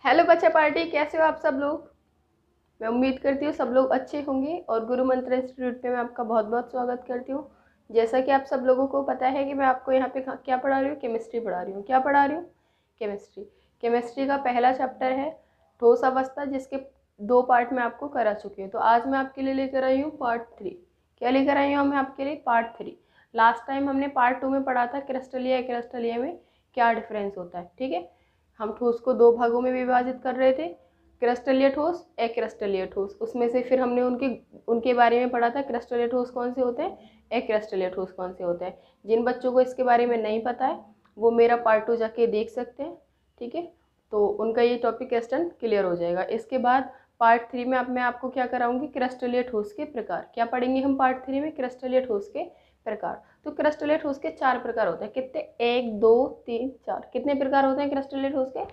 Hello बच्चा party, कैसे हो आप सब लोग। मैं उम्मीद करती हूँ सब लोग अच्छे होंगे और गुरु मंत्र इंस्टीट्यूट पे मैं आपका बहुत बहुत स्वागत करती हूँ। जैसा कि आप सब लोगों को पता है कि मैं आपको यहाँ पे क्या पढ़ा रही हूँ, केमिस्ट्री पढ़ा रही हूँ। क्या पढ़ा रही हूँ? केमिस्ट्री। केमिस्ट्री का पहला चैप्टर है ठोस अवस्था, जिसके 2 पार्ट में आपको करा चुकी हूँ। तो आज मैं आपके लिए लेकर आई हूँ पार्ट 3। क्या लेकर आई हूँ मैं आपके लिए? पार्ट 3। लास्ट टाइम हमने पार्ट 2 में पढ़ा था क्रिस्टलीय क्रिस्टलीय में क्या डिफरेंस होता है। ठीक है, हम ठोस को 2 भागों में विभाजित कर रहे थे, क्रिस्टलीय ठोस, अक्रिस्टलीय ठोस। उसमें से फिर हमने उनके बारे में पढ़ा था, क्रिस्टलीय ठोस कौन से होते हैं, अक्रिस्टलीय ठोस कौन से होते हैं। जिन बच्चों को इसके बारे में नहीं पता है वो मेरा पार्ट 2 जाके देख सकते हैं। ठीक है, तो उनका ये टॉपिक क्वेश्चन क्लियर हो जाएगा। इसके बाद पार्ट 3 में अब मैं आपको क्या कराऊंगी, क्रिस्टलीय ठोस के प्रकार। क्या पढ़ेंगे हम पार्ट 3 में? क्रिस्टलीय ठोस के प्रकार। तो क्रिस्टलीय ठोस के 4 प्रकार होते हैं। कितने? 1 2 3 4। कितने प्रकार होते हैं क्रिस्टलीय ठोस के?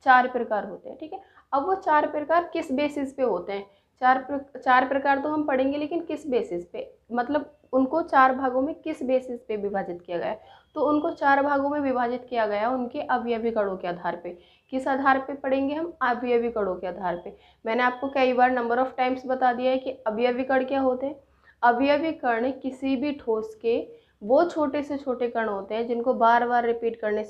4 प्रकार होते हैं। ठीक है, अब वो 4 प्रकार किस बेसिस पे होते हैं? चार प्रकार तो हम पढ़ेंगे, लेकिन किस बेसिस पे, मतलब उनको 4 भागों में किस बेसिस पे विभाजित किया गया है। तो उनको 4 भागों में विभाजित किया गया उनके अवयवी कणों के आधार पे। किस आधार पे पढ़ेंगे हम? अवयवी कणों के आधार पे। मैंने आपको कई बार नंबर ऑफ टाइम्स बता दिया है कि अवयवी कण क्या होते हैं। अवयवी कण किसी भी ठोस के वो छोटे से छोटे कण होते हैं जिनको बार बार रिपीट करने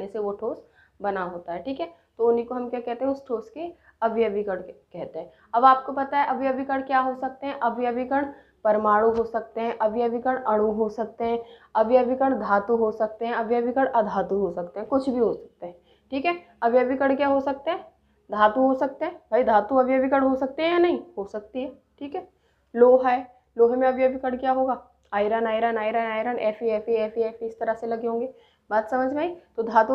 से वो ठोस बना होता है। ठीक है, तो उन्हीं को हम क्या कहते हैं? उस ठोस के अवयवी कण कहते हैं। अब आपको पता है अवयवी कण क्या हो सकते हैं। अवयवी कण परमाणु हो सकते हैं, अवयवी कण अणु हो सकते हैं, अवयवी कण धातु हो सकते हैं, अवयवी कण अधातु हो सकते हैं, कुछ भी हो सकते हैं। ठीक है, अवयवी कण क्या हो सकते हैं? धातु हो सकते हैं। भाई धातु अवयवी कण हो सकते हैं या नहीं? हो सकती है। ठीक है, लोहा है, लोहे में अवयवी कण क्या होगा? Iron iron iron iron, Fe इस तरह से लगे होंगे। बात समझ में आई? तो धातु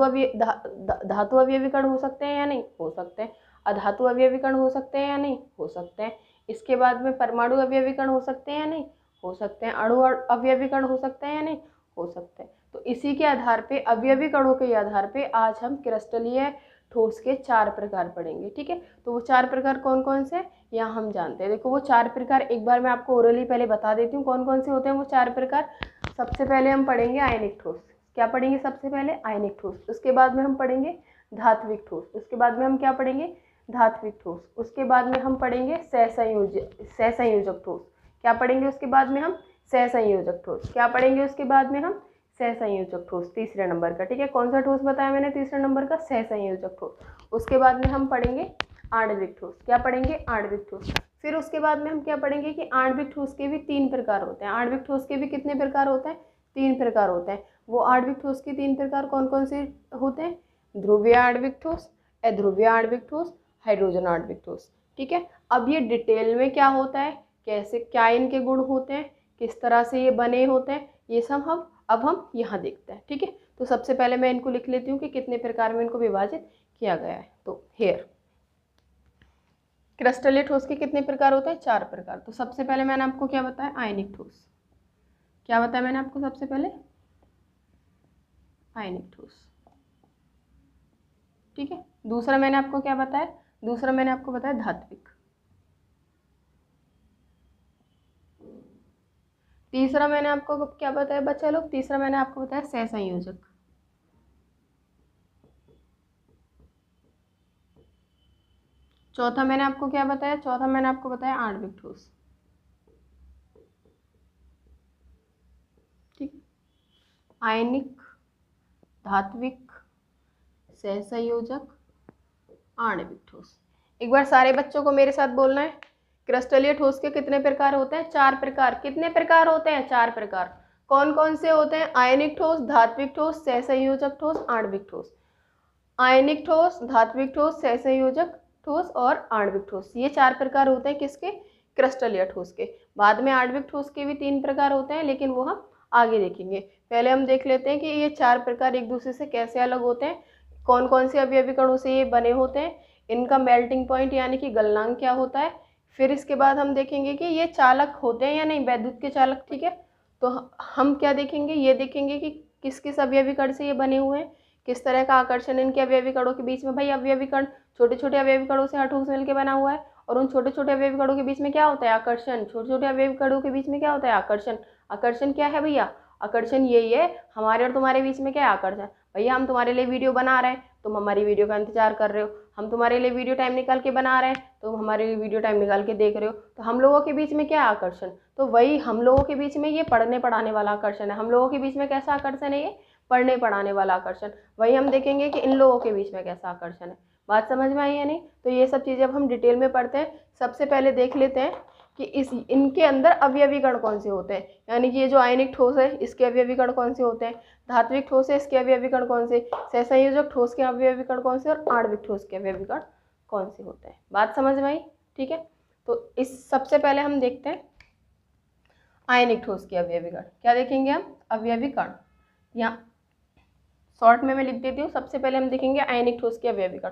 अवयवी कण हो सकते हैं या नहीं? हो सकते हैं। अधातु अवयवी कण हो सकते हैं या नहीं? हो सकते हैं। इसके बाद में परमाणु अवयवी कण हो सकते हैं या नहीं? हो सकते हैं। अणु अवयवी कण हो सकते हैं या नहीं? हो सकते हैं। तो इसी के आधार पे, अवयवी कणों के आधार पे आज हम क्रिस्टलीय ठोस के 4 प्रकार पढ़ेंगे। ठीक है, तो वो 4 प्रकार कौन कौन से यहाँ हम जानते हैं। देखो वो 4 प्रकार एक बार मैं आपको ओरली पहले बता देती हूँ कौन कौन से होते हैं वो 4 प्रकार। सबसे पहले हम पढ़ेंगे आयनिक ठोस। क्या पढ़ेंगे सबसे पहले? आयनिक ठोस। उसके बाद में हम पढ़ेंगे धात्विक ठोस। उसके बाद में हम क्या पढ़ेंगे? धात्विक ठोस। उसके बाद में हम पढ़ेंगे सहसंयोजक ठोस। क्या पढ़ेंगे उसके बाद में हम? सहसंयोजक ठोस। क्या पढ़ेंगे उसके बाद में हम? सहसंयोजक ठोस, तीसरे नंबर का। ठीक है, कौन सा ठोस बताया मैंने तीसरे नंबर का? सहसंयोजक ठोस। उसके बाद में हम पढ़ेंगे आणविक ठोस। क्या पढ़ेंगे? आणविक ठोस। फिर उसके बाद में हम क्या पढ़ेंगे कि आणविक ठोस के भी 3 प्रकार होते हैं। आणविक ठोस के भी कितने प्रकार होते हैं? 3 प्रकार होते हैं। वो आणविक ठोस के 3 प्रकार कौन कौन से होते हैं? ध्रुवीय आणविक ठोस, अध्रुवीय आणविक ठोस, हाइड्रोजन आणविक ठोस। ठीक है, अब ये डिटेल में क्या होता है, कैसे क्या इनके गुण होते हैं, किस तरह से ये बने होते हैं, ये सब हम यहाँ देखते हैं। ठीक है, तो सबसे पहले मैं इनको लिख लेती हूँ कि कितने प्रकार में इनको विभाजित किया गया है। तो हेयर क्रिस्टलीय ठोस के कितने प्रकार होते हैं? 4 प्रकार। तो सबसे पहले मैंने आपको क्या बताया? आयनिक ठोस। क्या बताया मैंने आपको सबसे पहले? आयनिक ठोस। ठीक है, दूसरा मैंने आपको क्या बताया? दूसरा मैंने आपको बताया धात्विक। तीसरा मैंने आपको क्या बताया बच्चा लोग? तीसरा मैंने आपको बताया सहसंयोजक। चौथा मैंने आपको क्या बताया? चौथा मैंने आपको बताया आणविक ठोस। ठीक, आयनिक, धात्विक, सहसंयोजक, आणविक ठोस। एक बार सारे बच्चों को मेरे साथ बोलना है, क्रिस्टलीय ठोस के कितने प्रकार होते हैं? 4 प्रकार। कितने प्रकार होते हैं? 4 प्रकार। कौन कौन से होते हैं? आयनिक ठोस, धात्विक ठोस, सहसंयोजक ठोस, आणविक ठोस। आयनिक ठोस, धात्विक ठोस, सहसंयोजक ठोस और आणविक ठोस, ये 4 प्रकार होते हैं किसके? क्रिस्टलीय ठोस के। बाद में आणविक ठोस के भी 3 प्रकार होते हैं, लेकिन वो हम आगे देखेंगे। पहले हम देख लेते हैं कि ये 4 प्रकार एक दूसरे से कैसे अलग होते हैं, कौन कौन से अवयवी कणों से ये बने होते हैं, इनका मेल्टिंग पॉइंट यानी कि गलनांक क्या होता है। फिर इसके बाद हम देखेंगे कि ये चालक होते हैं या नहीं, वैद्युत के चालक। ठीक है, तो हम क्या देखेंगे? ये देखेंगे कि किस किस अवयवी कण से ये बने हुए हैं, किस तरह का आकर्षण इनके अवयवी कणों के बीच में। भाई अवयवी कण छोटे छोटे अवयवी कणों से ठोस मिलकर बना हुआ है, और उन छोटे छोटे अवयवी कणों के बीच में क्या होता है? आकर्षण। छोटे छोटे अवयवी कणों के बीच में क्या होता है? आकर्षण। आकर्षण क्या है भैया? आकर्षण यही है, हमारे और तुम्हारे बीच में क्या है? आकर्षण। भैया हम तुम्हारे लिए वीडियो बना रहे हैं, तुम हमारी वीडियो का इंतजार कर रहे हो, हम तुम्हारे लिए वीडियो टाइम निकाल के बना रहे हैं, तुम हमारे लिए वीडियो टाइम निकाल के देख रहे हो, तो हम लोगों के बीच में क्या आकर्षण, तो वही हम लोगों के बीच में ये पढ़ने पढ़ाने वाला आकर्षण है। हम लोगों के बीच में कैसा आकर्षण है, ये पढ़ने पढ़ाने वाला आकर्षण। वही हम देखेंगे कि इन लोगों के बीच में कैसा आकर्षण है। बात समझ में आई या नहीं? तो ये सब चीज़ें अब हम डिटेल में पढ़ते हैं। सबसे पहले देख लेते हैं कि इनके अंदर अवयवी कण कौन से होते हैं, यानी कि ये जो आयनिक ठोस है इसके अवयवी कण कौन से होते हैं, धात्विक ठोस है इसके अवयवी कण कौन से, सहसंयोजक ठोस के अवयवी कण कौन से, और आणविक ठोस के अवयवी कण कौन से होते हैं। बात समझ में आई? ठीक है, तो इस सबसे पहले हम देखते हैं आयनिक ठोस के अवयवी कण। क्या देखेंगे हम? अवयवी कण। यहाँ शॉर्ट में मैं लिख देती हूँ। सबसे पहले हम देखेंगे आयनिक ठोस के अवयवी कण।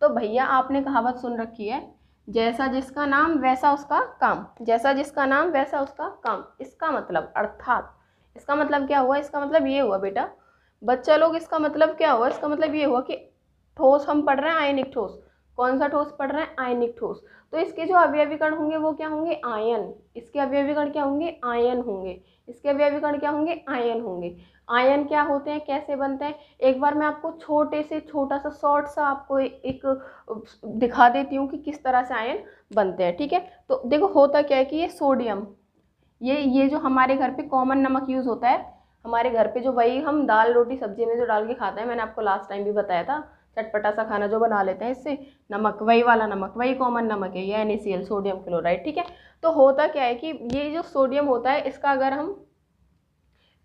तो भैया आपने कहावत सुन रखी है, जैसा जिसका नाम वैसा उसका काम, जैसा जिसका नाम वैसा उसका काम। इसका मतलब, अर्थात इसका मतलब क्या हुआ? इसका मतलब ये हुआ बेटा बच्चा लोग, इसका मतलब क्या हुआ? इसका मतलब ये हुआ कि ठोस हम पढ़ रहे हैं आयनिक ठोस। कौन सा ठोस पढ़ रहे हैं? आयनिक ठोस। तो इसके जो अवयवी कण होंगे वो क्या होंगे? आयन। इसके अवयवी कण क्या होंगे? आयन होंगे। इसके अवयवी कण क्या होंगे? आयन होंगे। आयन क्या होते हैं, कैसे बनते हैं, एक बार मैं आपको छोटा सा शॉर्ट सा आपको एक दिखा देती हूँ कि किस तरह से आयन बनते हैं। ठीक है, तो देखो होता क्या है कि ये सोडियम, ये जो हमारे घर पे कॉमन नमक यूज़ होता है, हमारे घर पे जो वही हम दाल रोटी सब्जी में जो डाल के खाते हैं, मैंने आपको लास्ट टाइम भी बताया था, चटपटा सा खाना जो बना लेते हैं इससे, नमक वही वाला नमक, वही कॉमन नमक है, ये NaCl, सोडियम क्लोराइड। ठीक है, तो होता क्या है कि ये जो सोडियम होता है इसका अगर हम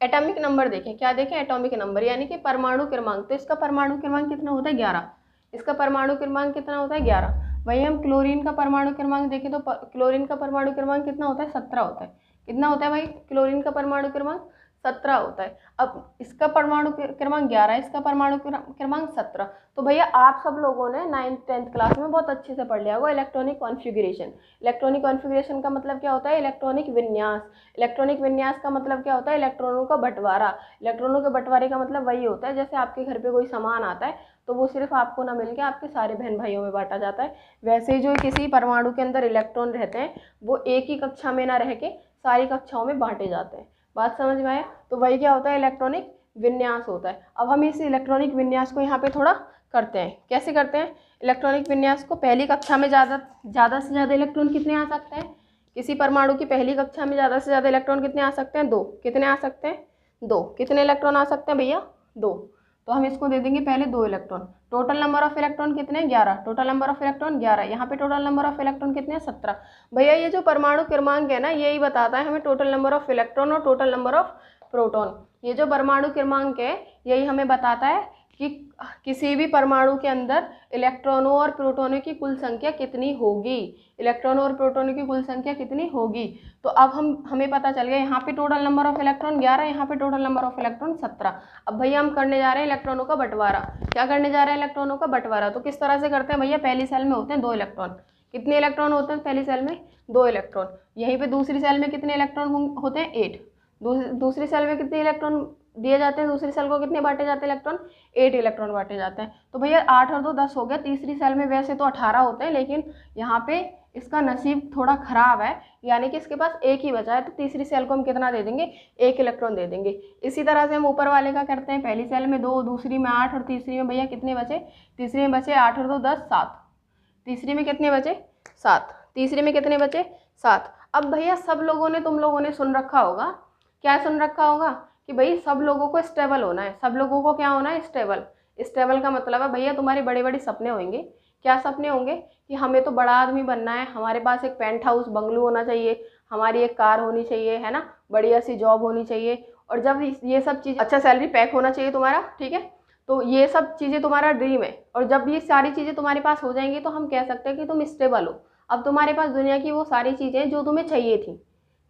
एटॉमिक नंबर देखें, क्या देखें? एटॉमिक नंबर, यानी कि परमाणु क्रमांक। तो इसका परमाणु क्रमांक कितना होता है? 11। इसका परमाणु क्रमांक कितना होता है? 11। वही हम क्लोरीन का परमाणु क्रमांक देखें तो क्लोरीन का परमाणु क्रमांक कितना होता है? 17 होता है। कितना होता है भाई? क्लोरीन का परमाणु क्रमांक 17 होता है। अब इसका परमाणु क्रमांक 11, इसका परमाणु क्रमांक 17। तो भैया आप सब लोगों ने 9th 10th क्लास में बहुत अच्छे से पढ़ लिया होगा इलेक्ट्रॉनिक कॉन्फ़िगरेशन। इलेक्ट्रॉनिक कॉन्फ़िगरेशन का मतलब क्या होता है? इलेक्ट्रॉनिक विन्यास। इलेक्ट्रॉनिक विन्यास का मतलब क्या होता है? इलेक्ट्रॉनों का बंटवारा। इलेक्ट्रॉनों के बंटवारे का मतलब वही होता है, जैसे आपके घर पे कोई सामान आता है तो वो सिर्फ आपको ना मिलके आपके सारे बहन भाइयों में बांटा जाता है, वैसे ही जो किसी परमाणु के अंदर इलेक्ट्रॉन रहते हैं वो एक ही कक्षा में ना रह के सारी कक्षाओं में बांटे जाते हैं। बात समझ में आया? तो वही क्या होता है? इलेक्ट्रॉनिक विन्यास होता है। अब हम इस इलेक्ट्रॉनिक विन्यास को यहाँ पे थोड़ा करते हैं। कैसे करते हैं इलेक्ट्रॉनिक विन्यास को? पहली कक्षा में ज़्यादा से ज़्यादा इलेक्ट्रॉन कितने आ सकते हैं? किसी परमाणु की पहली कक्षा में ज़्यादा से ज़्यादा इलेक्ट्रॉन कितने आ सकते हैं? 2। कितने आ सकते हैं? 2। कितने इलेक्ट्रॉन आ सकते हैं भैया? 2। तो हम इसको दे देंगे पहले 2 electron. Total number of electron कितने? 11। Total number of electron 11। यहाँ पे टोटल नंबर ऑफ इलेक्ट्रॉन कितने हैं? 17। भैया ये जो परमाणु क्रमांक है ना, यही बताता है हमें टोटल नंबर ऑफ इलेक्ट्रॉन और टोटल नंबर ऑफ प्रोटॉन। ये जो परमाणु क्रमांक है यही हमें बताता है कि किसी भी परमाणु के अंदर इलेक्ट्रॉनों और प्रोटॉनों की कुल संख्या कितनी होगी, इलेक्ट्रॉनों और प्रोटॉनों की कुल संख्या कितनी होगी। तो अब हमें पता चल गया यहाँ पे टोटल नंबर ऑफ इलेक्ट्रॉन 11, यहाँ पे टोटल नंबर ऑफ इलेक्ट्रॉन 17। अब भैया हम करने जा रहे हैं इलेक्ट्रॉनों का बंटवारा। क्या करने जा रहे हैं? इलेक्ट्रॉनों का बंटवारा। तो किस तरह से करते हैं भैया? पहली सेल में होते हैं 2 इलेक्ट्रॉन। कितने इलेक्ट्रॉन होते हैं पहली सेल में? 2 इलेक्ट्रॉन। यहीं पे दूसरी सेल में कितने इलेक्ट्रॉन होते हैं? 8। दूसरी सेल में कितने इलेक्ट्रॉन दिए जाते हैं? दूसरी सेल को कितने बांटे जाते हैं इलेक्ट्रॉन? 8 इलेक्ट्रॉन बांटे जाते हैं। तो भैया 8 और 2 10 हो गया। तीसरी सेल में वैसे तो 18 होते हैं, लेकिन यहाँ पे इसका नसीब थोड़ा खराब है, यानी कि इसके पास एक ही बचा है, तो तीसरी सेल को हम कितना दे देंगे? 1 इलेक्ट्रॉन दे देंगे। इसी तरह से हम ऊपर वाले का करते हैं। पहली सेल में 2, दूसरी में 8 और तीसरी में भैया कितने बचे? तीसरी में बचे 8 और 2 10 7। तीसरी में कितने बचे? 7। तीसरी में कितने बचे? 7। अब भैया सब लोगों ने, तुम लोगों ने सुन रखा होगा, क्या सुन रखा होगा कि भाई सब लोगों को स्टेबल होना है। सब लोगों को क्या होना है? स्टेबल। स्टेबल का मतलब है भैया तुम्हारे बड़े बड़े सपने होंगे। क्या सपने होंगे? कि हमें तो बड़ा आदमी बनना है, हमारे पास एक पेंट हाउस बंगलो होना चाहिए, हमारी एक कार होनी चाहिए, है ना, बढ़िया सी जॉब होनी चाहिए, और जब ये सब चीज़, अच्छा सैलरी पैक होना चाहिए तुम्हारा, ठीक है, तो ये सब चीज़ें तुम्हारा ड्रीम है। और जब ये सारी चीज़ें तुम्हारे पास हो जाएंगी तो हम कह सकते हैं कि तुम स्टेबल हो। अब तुम्हारे पास दुनिया की वो सारी चीज़ें जो तुम्हें चाहिए थी,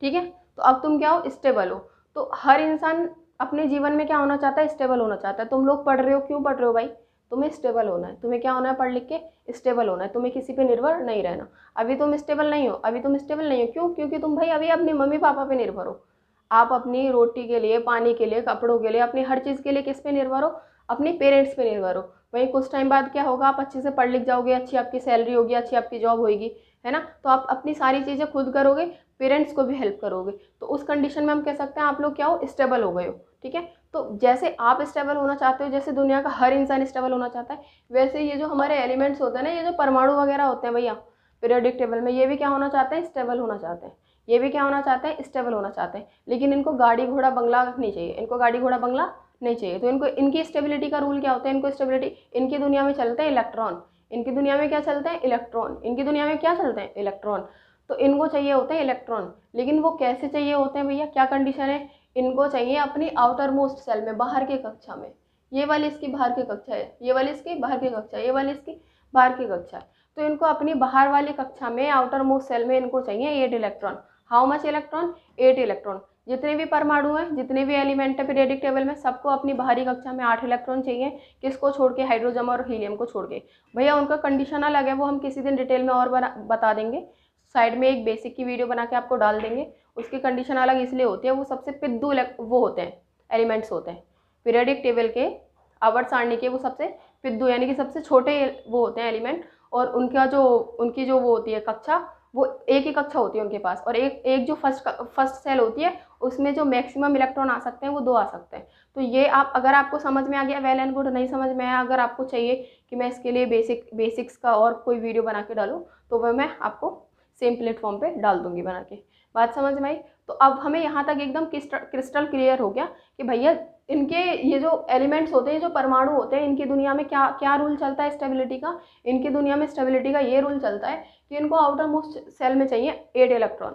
ठीक है, तो अब तुम क्या हो? स्टेबल हो। तो हर इंसान अपने जीवन में क्या होना चाहता है? स्टेबल होना चाहता है। तुम लोग पढ़ रहे हो, क्यों पढ़ रहे हो भाई? तुम्हें स्टेबल होना है। तुम्हें क्या होना है? पढ़ लिख के स्टेबल होना है। तुम्हें किसी पे निर्भर नहीं रहना। अभी तुम स्टेबल नहीं हो, अभी तुम स्टेबल नहीं हो। क्यों? क्योंकि तुम भाई अभी अपने मम्मी पापा पे निर्भर हो। आप अपनी रोटी के लिए, पानी के लिए, कपड़ों के लिए, अपनी हर चीज़ के लिए किस पे निर्भर हो? अपने पेरेंट्स पे निर्भर हो। वहीं कुछ टाइम बाद क्या होगा? आप अच्छे से पढ़ लिख जाओगे, अच्छी आपकी सैलरी होगी, अच्छी आपकी जॉब होगी, है ना, तो आप अपनी सारी चीज़ें खुद करोगे, पेरेंट्स को भी हेल्प करोगे। तो उस कंडीशन में हम कह सकते हैं आप लोग क्या हो? स्टेबल हो गए हो। ठीक है। तो जैसे आप स्टेबल होना चाहते हो, जैसे दुनिया का हर इंसान स्टेबल होना चाहता है, वैसे ये जो हमारे एलिमेंट्स होते हैं ना, ये जो परमाणु वगैरह होते हैं भैया पीरियोडिक टेबल में, ये भी क्या होना चाहते हैं, स्टेबल होना चाहते हैं। ये भी क्या होना चाहते हैं, स्टेबल होना चाहते हैं। लेकिन इनको गाड़ी घोड़ा बंगला नहीं चाहिए, इनको गाड़ी घोड़ा बंगला नहीं चाहिए। तो इनको इनकी स्टेबिलिटी का रूल क्या होता है, इनको स्टेबिलिटी, इनकी दुनिया में चलते हैं इलेक्ट्रॉन, इनकी दुनिया में क्या चलते हैं, इलेक्ट्रॉन, इनकी दुनिया में क्या चलते हैं, इलेक्ट्रॉन। तो इनको चाहिए होते हैं इलेक्ट्रॉन। लेकिन वो कैसे चाहिए होते हैं भैया, क्या कंडीशन है, इनको चाहिए अपनी आउटर मोस्ट सेल में, बाहर की कक्षा में। ये वाली इसकी बाहर की कक्षा है, ये वाली इसकी बाहर की कक्षा है, ये वाली इसकी बाहर की कक्षा है। तो इनको अपनी बाहर वाली कक्षा में, आउटर मोस्ट सेल में इनको चाहिए 8 electron. How much electron, 8 electron. जितने भी परमाणु हैं, जितने भी एलिमेंट है पीरियोडिक टेबल में, सबको अपनी बाहरी कक्षा में 8 इलेक्ट्रॉन चाहिए। किसको छोड़ के, हाइड्रोजन और हीलियम को छोड़ के। भैया उनका कंडीशन अलग है, वो हम किसी दिन डिटेल में और बता देंगे। साइड में एक बेसिक की वीडियो बना के आपको डाल देंगे। उसकी कंडीशन अलग इसलिए होती है, वो सबसे पिद्दू वो होते हैं, एलिमेंट्स होते हैं पीरियोडिक टेबल के, आवर्त सारणी के, वो सबसे पिद्दू यानी कि सबसे छोटे वो होते हैं एलिमेंट। और उनकी जो वो होती है कक्षा, वो एक ही कक्षा होती है उनके पास। और एक जो फर्स्ट सेल होती है, उसमें जो मैक्सिमम इलेक्ट्रॉन आ सकते हैं वो 2 आ सकते हैं। तो ये आप, अगर आपको समझ में आ गया वेल एंड गुड, नहीं समझ में आया, अगर आपको चाहिए कि मैं इसके लिए बेसिक्स का और कोई वीडियो बना के डालूँ, तो वह मैं आपको सेम प्लेटफॉर्म पे डाल दूंगी बना के। बात समझ में आई। तो अब हमें यहाँ तक एकदम क्रिस्टल क्लियर हो गया कि भैया इनके ये जो एलिमेंट्स होते हैं, जो परमाणु होते हैं, इनकी दुनिया में क्या क्या रूल चलता है स्टेबिलिटी का। इनकी दुनिया में स्टेबिलिटी का ये रूल चलता है कि इनको आउटर मोस्ट सेल में चाहिए 8 इलेक्ट्रॉन।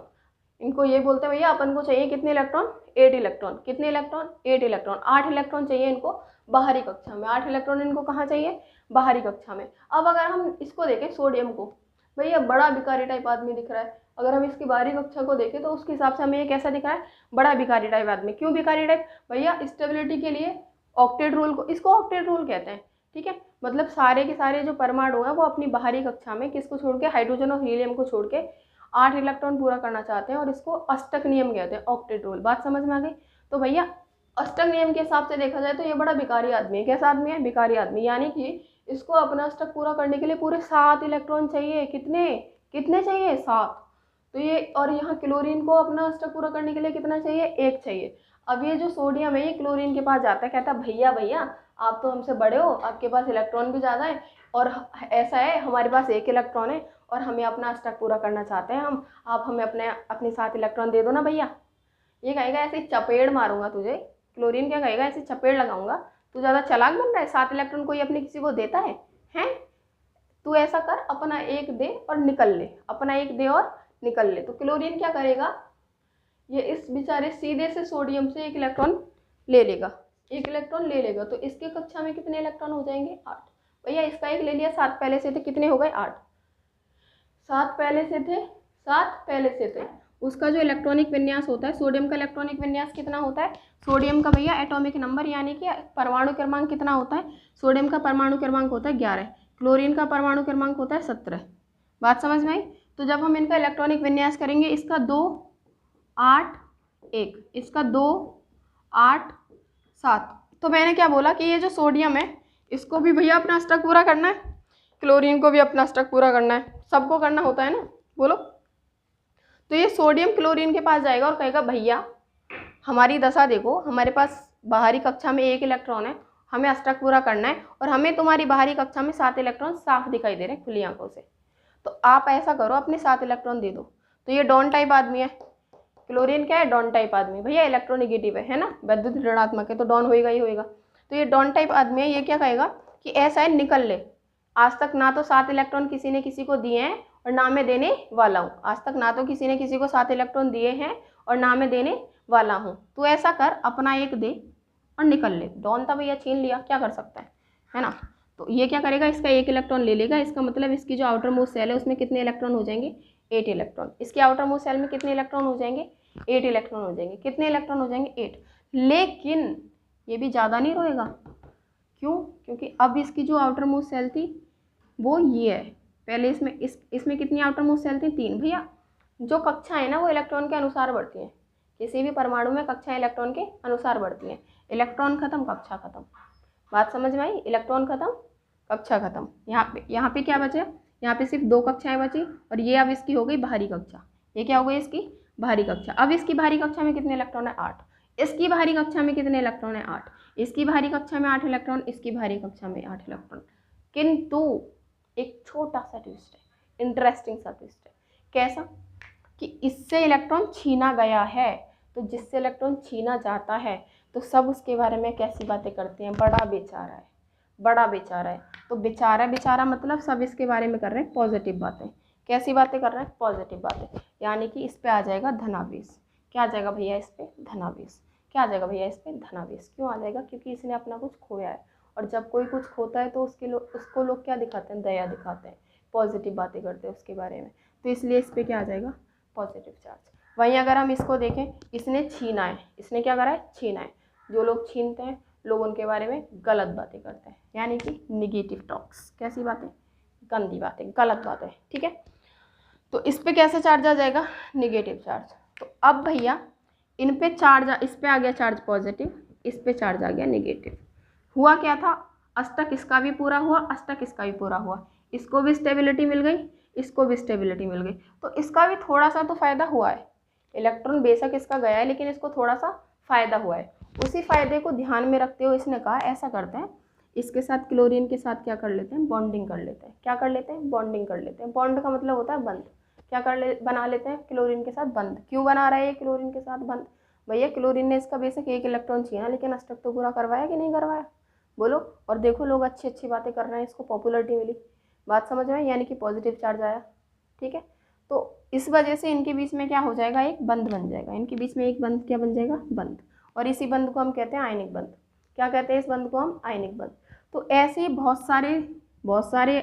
इनको ये बोलते हैं भैया अपन को चाहिए कितने इलेक्ट्रॉन, 8 इलेक्ट्रॉन। कितने इलेक्ट्रॉन, 8 इलेक्ट्रॉन। 8 इलेक्ट्रॉन चाहिए इनको बाहरी कक्षा में, 8 इलेक्ट्रॉन इनको कहाँ चाहिए, बाहरी कक्षा में। अब अगर हम इसको देखें सोडियम को, भैया बड़ा भिखारी टाइप आदमी दिख रहा है। अगर हम इसकी बाहरी कक्षा को देखें तो उसके हिसाब से हमें ये कैसा दिख रहा है, बड़ा भिखारी टाइप आदमी। क्यों भिखारी टाइप, भैया स्टेबिलिटी के लिए ऑक्टेट रूल को, इसको ऑक्टेट रूल कहते हैं, ठीक है। मतलब सारे के सारे जो परमाणु हैं वो अपनी बाहरी कक्षा में किसको छोड़ के, हाइड्रोजन और हीलियम को छोड़ के 8 इलेक्ट्रॉन पूरा करना चाहते हैं, और इसको अष्टक नियम कहते हैं, ऑक्टेट रूल। बात समझ में आ गई। तो भैया अष्टक नियम के हिसाब से देखा जाए तो ये बड़ा भिखारी आदमी है। कैसा आदमी है, भिखारी आदमी। यानी कि इसको अपना अष्टक पूरा करने के लिए पूरे 7 इलेक्ट्रॉन चाहिए। कितने कितने चाहिए, 7। तो ये, और यहाँ क्लोरीन को अपना अष्टक पूरा करने के लिए कितना चाहिए, 1 चाहिए। अब ये जो सोडियम है, ये क्लोरीन के पास जाता है, कहता है भैया भैया आप तो हमसे बड़े हो, आपके पास इलेक्ट्रॉन भी ज़्यादा है, और ऐसा है हमारे पास 1 इलेक्ट्रॉन है, और हमें अपना अष्टक पूरा करना चाहते हैं हम, आप हमें अपने 7 इलेक्ट्रॉन दे दो ना भैया। ये कहेगा ऐसे चपेड़ मारूंगा तुझे, क्लोरीन क्या कहेगा, ऐसे चपेड़ लगाऊंगा, तू ज़्यादा चालाक बन रहा है, 7 इलेक्ट्रॉन कोई अपने किसी को देता है, हैं? तू ऐसा कर, अपना 1 दे और निकल ले, अपना 1 दे और निकल ले। तो क्लोरीन क्या करेगा, ये इस बेचारे सीधे से सोडियम से 1 इलेक्ट्रॉन ले लेगा, 1 इलेक्ट्रॉन ले लेगा। तो इसके कक्षा में कितने इलेक्ट्रॉन हो जाएंगे, 8। भैया इसका 1 ले लिया, 7 पहले से थे, कितने हो गए, 8। 7 पहले से थे, 7 पहले से थे। उसका जो इलेक्ट्रॉनिक विन्यास होता है, सोडियम का इलेक्ट्रॉनिक विन्यास कितना होता है, सोडियम का भैया एटॉमिक नंबर यानी कि परमाणु क्रमांक कितना होता है, सोडियम का परमाणु क्रमांक होता है 11, क्लोरीन का परमाणु क्रमांक होता है 17। बात समझ में आई। तो जब हम इनका इलेक्ट्रॉनिक विन्यास करेंगे, इसका 2 8 1, इसका 2 8 7। तो मैंने क्या बोला कि ये जो सोडियम है, इसको भी भैया अपना अष्टक पूरा करना है, क्लोरीन को भी अपना अष्टक पूरा करना है, सबको करना होता है ना, बोलो। तो ये सोडियम क्लोरीन के पास जाएगा और कहेगा भैया हमारी दशा देखो, हमारे पास बाहरी कक्षा में 1 इलेक्ट्रॉन है, हमें अष्टक पूरा करना है, और हमें तुम्हारी बाहरी कक्षा में 7 इलेक्ट्रॉन साफ दिखाई दे रहे हैं खुली आंखों से। तो आप ऐसा करो, अपने 7 इलेक्ट्रॉन दे दो। तो ये डॉन टाइप आदमी है, क्लोरीन क्या है, डॉन टाइप आदमी। भैया इलेक्ट्रोनेगेटिव है ना, वैद्युत ऋणात्मक है, तो डॉन होएगा ही होएगा। तो ये डॉन टाइप आदमी है। ये क्या कहेगा कि ऐसा है, निकल ले, आज तक ना तो 7 इलेक्ट्रॉन किसी ने किसी को दिए हैं और ना मैं देने वाला हूँ। आज तक ना तो किसी ने किसी को 7 इलेक्ट्रॉन दिए हैं और ना मैं देने वाला हूँ। तो ऐसा कर, अपना 1 दे और निकल ले। डॉन था भैया, छीन लिया, क्या कर सकता है ना। तो ये क्या करेगा, इसका 1 इलेक्ट्रॉन ले लेगा। इसका मतलब इसकी जो आउटर मोस्ट सेल है उसमें कितने इलेक्ट्रॉन हो जाएंगे, 8 इलेक्ट्रॉन। इसकी आउटर मोस्ट सेल में कितने इलेक्ट्रॉन हो जाएंगे, 8 इलेक्ट्रॉन हो जाएंगे। कितने इलेक्ट्रॉन हो जाएंगे, 8। लेकिन ये भी ज़्यादा नहीं रहेगा। क्यों, क्योंकि अब इसकी जो आउटर मोस्ट सेल थी वो ये है। पहले इसमें कितनी आउटर मोस्ट सेल थी, 3। भैया जो कक्षाएं ना वो इलेक्ट्रॉन के अनुसार बढ़ती हैं। किसी भी परमाणु में कक्षाएं इलेक्ट्रॉन के अनुसार बढ़ती हैं। इलेक्ट्रॉन खत्म, कक्षा खत्म। बात समझ में आई। इलेक्ट्रॉन खत्म, कक्षा खत्म। यहाँ पे क्या बचे, यहाँ पे सिर्फ 2 कक्षाएं बची, और ये अब इसकी हो गई बाहरी कक्षा। ये क्या हो गई, इसकी बाहरी कक्षा। अब इसकी बाहरी कक्षा में कितने इलेक्ट्रॉन है, 8। इसकी बाहरी कक्षा में कितने इलेक्ट्रॉन है? 8। इसकी बाहरी कक्षा में 8 इलेक्ट्रॉन, इसकी बाहरी कक्षा में 8 इलेक्ट्रॉन। किंतु एक छोटा सा ट्विस्ट है, इंटरेस्टिंग सा ट्विस्ट है। कैसा? कि इससे इलेक्ट्रॉन छीना गया है, तो जिससे इलेक्ट्रॉन छीना जाता है तो सब उसके बारे में कैसी बातें करते हैं? बड़ा बेचारा है, बड़ा बेचारा है। तो बेचारा बेचारा मतलब सब इसके बारे में कर रहे हैं पॉजिटिव बातें। कैसी बातें कर रहे हैं? पॉजिटिव बातें। यानी कि इस पे आ जाएगा धनावेश। क्या आ जाएगा भैया इस पे? धनावेश। क्या आ जाएगा भैया इस पे? धनावेश। क्यों आ जाएगा? क्योंकि इसने अपना कुछ खोया है, और जब कोई कुछ खोता है तो उसको लोग क्या दिखाते हैं? दया दिखाते हैं, पॉजिटिव बातें करते हैं उसके बारे में। तो इसलिए इस पर क्या आ जाएगा? Positive charge. वहीं अगर हम इसको देखें, इसने छीना है, इसने क्या करा है? छीना है। जो लोग छीनते हैं लोग उनके बारे में गलत बातें करते हैं, यानी कि निगेटिव टॉक्स। कैसी बातें? गंदी बातें, गलत बातें। ठीक है, तो इस पे कैसे चार्ज आ जाएगा? Negative charge. तो अब भैया इन पे चार्ज, इस पे आ गया चार्ज पॉजिटिव, इस पे चार्ज आ गया निगेटिव। हुआ क्या था? अष्टक इसका भी पूरा हुआ, अष्टक इसका भी पूरा हुआ। इसको भी स्टेबिलिटी मिल गई, इसको भी स्टेबिलिटी मिल गई, तो इसका भी थोड़ा सा तो फायदा हुआ है। इलेक्ट्रॉन बेशक इसका गया है, लेकिन इसको थोड़ा सा फायदा हुआ है। उसी फायदे को ध्यान में रखते हुए इसने कहा ऐसा करते हैं, इसके साथ क्लोरीन के साथ क्या कर लेते हैं? बॉन्डिंग कर लेते हैं। क्या कर लेते हैं? बॉन्डिंग कर लेते हैं। बॉन्ड का मतलब होता है बंध। क्या बना लेते हैं? क्लोरीन के साथ बंध। क्यों बना रहा है ये क्लोरीन के साथ बंध? भैया क्लोरीन ने इसका बेशक एक इलेक्ट्रॉन छीना, लेकिन अष्टक तो पूरा करवाया कि नहीं करवाया? बोलो। और देखो लोग अच्छी अच्छी बातें कर रहे हैं, इसको पॉपुलरिटी मिली। बात समझ में? यानी कि पॉजिटिव चार्ज आया। ठीक है, तो इस वजह से इनके बीच में क्या हो जाएगा? एक बंध बन जाएगा। इनके बीच में एक बंध क्या बन जाएगा? बंध। और इसी बंध को हम कहते हैं आयनिक बंध। क्या कहते हैं इस बंध को हम? आयनिक बंध। तो ऐसे बहुत सारे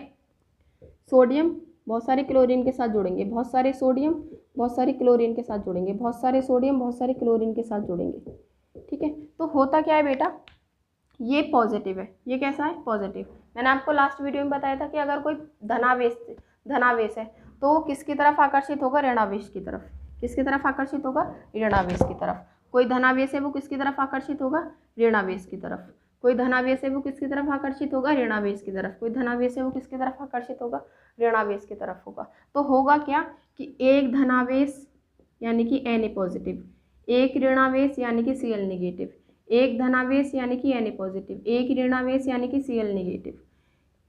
सोडियम बहुत सारे क्लोरीन के साथ जुड़ेंगे, बहुत सारे सोडियम बहुत सारे क्लोरीन के साथ जुड़ेंगे, बहुत सारे सोडियम बहुत सारे क्लोरीन के साथ जुड़ेंगे। ठीक है, तो होता क्या है बेटा? ये पॉजिटिव है। ये कैसा है? पॉजिटिव। मैंने आपको लास्ट वीडियो में बताया था कि अगर कोई धनावेश है तो वो किसकी तरफ आकर्षित होगा? ऋणावेश की तरफ। किसकी तरफ आकर्षित होगा? ऋणावेश की तरफ। कोई धनावेश है वो किसकी तरफ आकर्षित होगा? ऋणावेश की तरफ। कोई धनावेश है वो किसकी तरफ आकर्षित होगा? ऋणावेश की तरफ। कोई धनावेश है वो किसकी तरफ आकर्षित होगा? ऋणावेश की तरफ होगा। तो होगा क्या कि एक धनावेश यानी कि Na पॉजिटिव, एक ऋणावेश यानी कि Cl निगेटिव, एक धनावेश यानी कि Na पॉजिटिव, एक ऋणावेश यानी कि Cl निगेटिव।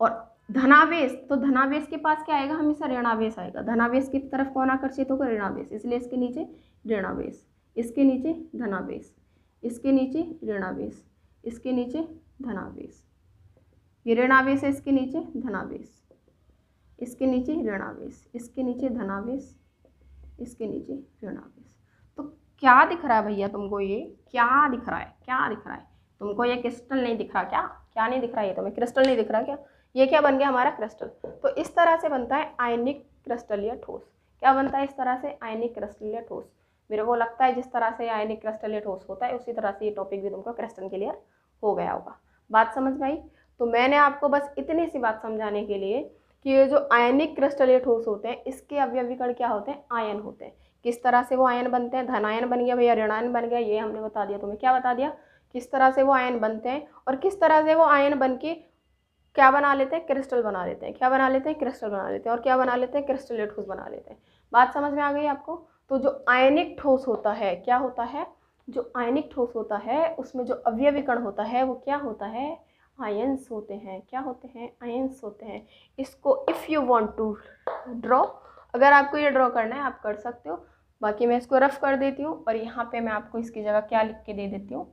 और धनावेश, तो धनावेश के पास क्या आएगा? हमेशा ऋणावेश आएगा। धनावेश की तरफ कौन आकर्षित होगा? ऋणावेश। इसलिए इसके नीचे ऋणावेश, इसके नीचे धनावेश, इसके नीचे ऋणावेश, इसके नीचे धनावेश। ये ऋणावेश है, इसके नीचे धनावेश, इसके नीचे ऋणावेश, इसके नीचे धनावेश, इसके नीचे ऋणावेश। तो क्या दिख रहा है भैया तुमको? ये क्या दिख रहा है? क्या दिख रहा है तुमको? ये क्रिस्टल नहीं दिख रहा क्या? क्या नहीं दिख रहा? ये तुम्हें क्रिस्टल नहीं दिख रहा क्या? ये क्या बन गया? हमारा क्रिस्टल। तो इस तरह से बनता है आयनिक क्रिस्टल या ठोस। क्या बनता है इस तरह से? आयनिक क्रिस्टल या ठोस। मेरे को लगता है जिस तरह से आयनिक क्रिस्टल या ठोस होता है उसी तरह से ये टॉपिक भी तुमको क्रिस्टल क्लियर हो गया होगा। बात समझ में आई? तो मैंने आपको बस इतनी सी बात समझाने के लिए कि ये जो आयनिक क्रिस्टल या ठोस होते हैं इसके अवयवी कण क्या होते हैं? आयन होते हैं। किस तरह से वो आयन बनते हैं? धनायन बन गया भैया, ऋणायन बन गया, ये हमने बता दिया तुम्हें। क्या बता दिया? किस तरह से वो आयन बनते हैं और किस तरह से वो आयन बन के क्या बना लेते हैं? क्रिस्टल बना लेते हैं। क्या बना लेते हैं? क्रिस्टल बना लेते हैं। और क्या बना लेते हैं? क्रिस्टल या ठोस बना लेते हैं। बात समझ में आ गई आपको? तो जो आयनिक ठोस होता है, क्या होता है? जो आयनिक ठोस होता है उसमें जो अवयवी कण होता है वो क्या होता है? आयंस होते हैं। क्या होते हैं? आयंस होते हैं। इसको if you want to draw, अगर आपको ये ड्रॉ करना है आप कर सकते हो। बाकी मैं इसको रफ कर देती हूँ और यहाँ पे मैं आपको इसकी जगह क्या लिख के दे देती हूँ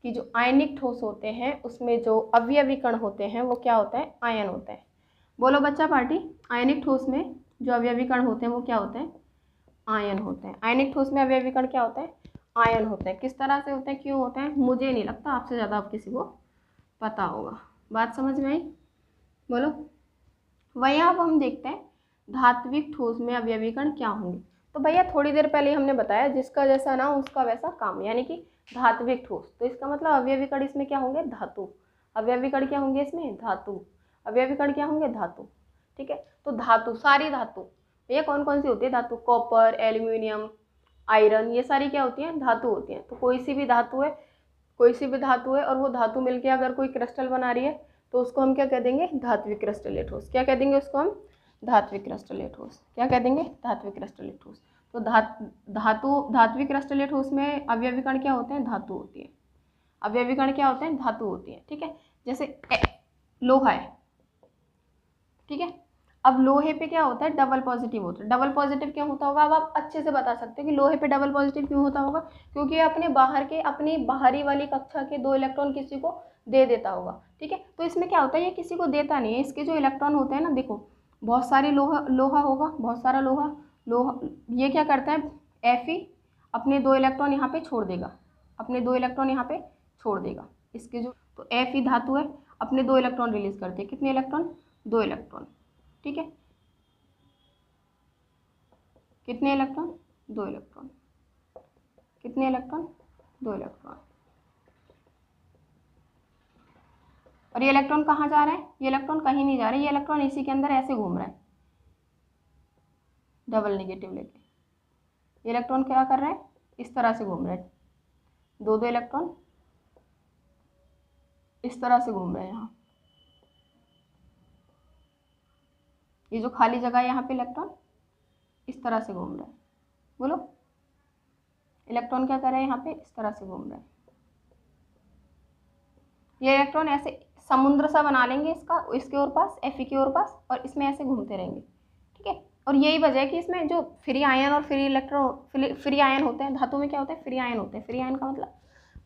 कि जो आयनिक ठोस होते हैं उसमें जो अवयवी कण होते हैं वो क्या होता है? आयन होते हैं। बोलो बच्चा पार्टी। आयनिक ठोस में जो अवयवी कण होते हैं वो क्या होते हैं? आयन होते हैं। आयनिक ठोस में अवयवी कण क्या होते हैं? आयन होते हैं। किस तरह से होते हैं? क्यों होते हैं? मुझे नहीं लगता आपसे ज़्यादा आप किसी को पता होगा। बात समझ में आई? बोलो। वहीं अब हम देखते हैं धात्विक ठोस में अवयवी कण क्या होंगे। तो भैया थोड़ी देर पहले हमने बताया जिसका जैसा नाम उसका वैसा काम, यानी कि धात्विक ठोस। तो इसका मतलब अवयवी कण इसमें क्या होंगे? धातु। अवयवी कण क्या होंगे इसमें? धातु। अवयवी कण क्या होंगे? धातु। ठीक है, तो धातु, सारी धातु भैया कौन कौन सी होती है? धातु कॉपर, एल्यूमिनियम, आयरन, ये सारी क्या होती हैं? धातु होती हैं। तो कोई सी भी धातु है, कोई सी भी धातु है और वो धातु मिलके अगर कोई क्रिस्टल बना रही है तो उसको हम क्या कह देंगे? धात्विक क्रिस्टल या ठोस। क्या कह देंगे उसको हम? धात्विक क्रिस्टल या ठोस। क्या कह देंगे? धात्विक क्रिस्टल या ठोस। तो धात्विक क्रिस्टलीय ठोस में अवयवी कण क्या होते हैं? धातु होती है। अवयवी कण क्या होते हैं? धातु होती है। ठीक है, जैसे लोहा है, ठीक है। अब लोहे पे क्या होता है? डबल पॉजिटिव होता है। डबल पॉजिटिव क्यों होता होगा? अब आप अच्छे से बता सकते हो कि लोहे पे डबल पॉजिटिव क्यों होता होगा, क्योंकि अपने अपनी बाहरी वाली कक्षा के 2 इलेक्ट्रॉन किसी को दे देता होगा। ठीक है, तो इसमें क्या होता है? ये किसी को देता नहीं है। इसके जो इलेक्ट्रॉन होते हैं ना, देखो बहुत सारे लोहा होगा, बहुत सारा लोहा ये क्या करता है? Fe अपने 2 इलेक्ट्रॉन यहाँ पे छोड़ देगा, अपने 2 इलेक्ट्रॉन यहाँ पे छोड़ देगा। इसके जो तो Fe धातु है, अपने 2 इलेक्ट्रॉन रिलीज करते हैं। कितने इलेक्ट्रॉन? 2 इलेक्ट्रॉन। ठीक है, कितने इलेक्ट्रॉन? 2 इलेक्ट्रॉन। कितने इलेक्ट्रॉन? 2 इलेक्ट्रॉन। और ये इलेक्ट्रॉन कहाँ जा रहा है? ये इलेक्ट्रॉन कहीं नहीं जा रहा है, ये इलेक्ट्रॉन इसी के अंदर ऐसे घूम रहा है डबल नेगेटिव लेके। ये इलेक्ट्रॉन क्या कर रहा है? इस तरह से घूम रहा है, 2 इलेक्ट्रॉन इस तरह से घूम रहे हैं। यहाँ ये जो खाली जगह है यहाँ पे इलेक्ट्रॉन इस तरह से घूम रहा है। बोलो, इलेक्ट्रॉन क्या कर रहे हैं? यहाँ पे इस तरह से घूम रहा है। ये इलेक्ट्रॉन ऐसे समुद्र सा बना लेंगे इसका, इसके और पास Fe के और पास, और इसमें ऐसे घूमते रहेंगे। ठीक है, और यही वजह है कि इसमें जो फ्री आयन और फ्री आयन होते हैं, धातु में क्या होते हैं? फ्री आयन होते हैं। फ्री आयन का मतलब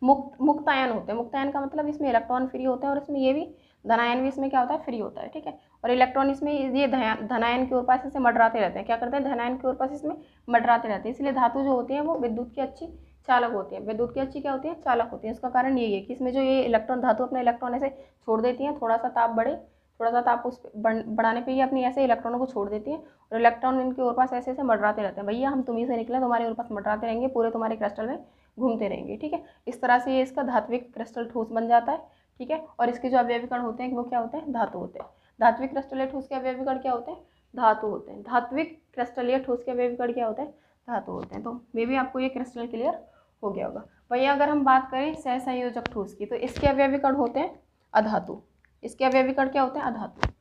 मुक्त आयन होते हैं। मुक्त आयन का मतलब इसमें इलेक्ट्रॉन फ्री होते हैं, और इसमें ये भी धनायन भी इसमें क्या होता है? फ्री होता है। ठीक है, और इलेक्ट्रॉन इसमें ये धनायन के ओर पास ऐसे मंडराते रहते हैं। क्या करते हैं? धनायन के ओर पास इसमें मंडराते रहते हैं। इसलिए धातु जो होती है वो विद्युत की अच्छी चालक होती है। विद्युत की अच्छी क्या होती है? चालक होती है। इसका कारण यही है कि इसमें जो ये इलेक्ट्रॉन धातु अपना इलेक्ट्रॉन ऐसे छोड़ देती है, थोड़ा सा ताप उस बढ़ाने पे ये अपनी ऐसे इलेक्ट्रॉनों को छोड़ देती है, और इलेक्ट्रॉन इनके ओर पास ऐसे ऐसे मंडराते रहते हैं। भैया हम तुम्ही से निकले, तुम्हारे ओर पास मंडराते रहेंगे, पूरे तुम्हारे क्रिस्टल में घूमते रहेंगे। ठीक है, इस तरह से ये इसका धात्विक क्रिस्टल ठोस बन जाता है। ठीक है, और इसके जो अवयवी कण होते हैं वो क्या होते हैं? धातु होते हैं। धात्विक क्रिस्टलीय ठोस के अवयवी कण क्या होते हैं? धातु होते हैं। धात्विक क्रिस्टलीय ठोस के अवयवी कण क्या होते हैं? धातु होते हैं। तो मे भी आपको ये क्रिस्टल क्लियर हो गया होगा। भैया अगर हम बात करें सहसंयोजक ठोस की, तो इसके अवयवी कण होते हैं अधातु। इसके अवयवी कण क्या होते हैं? अधातु।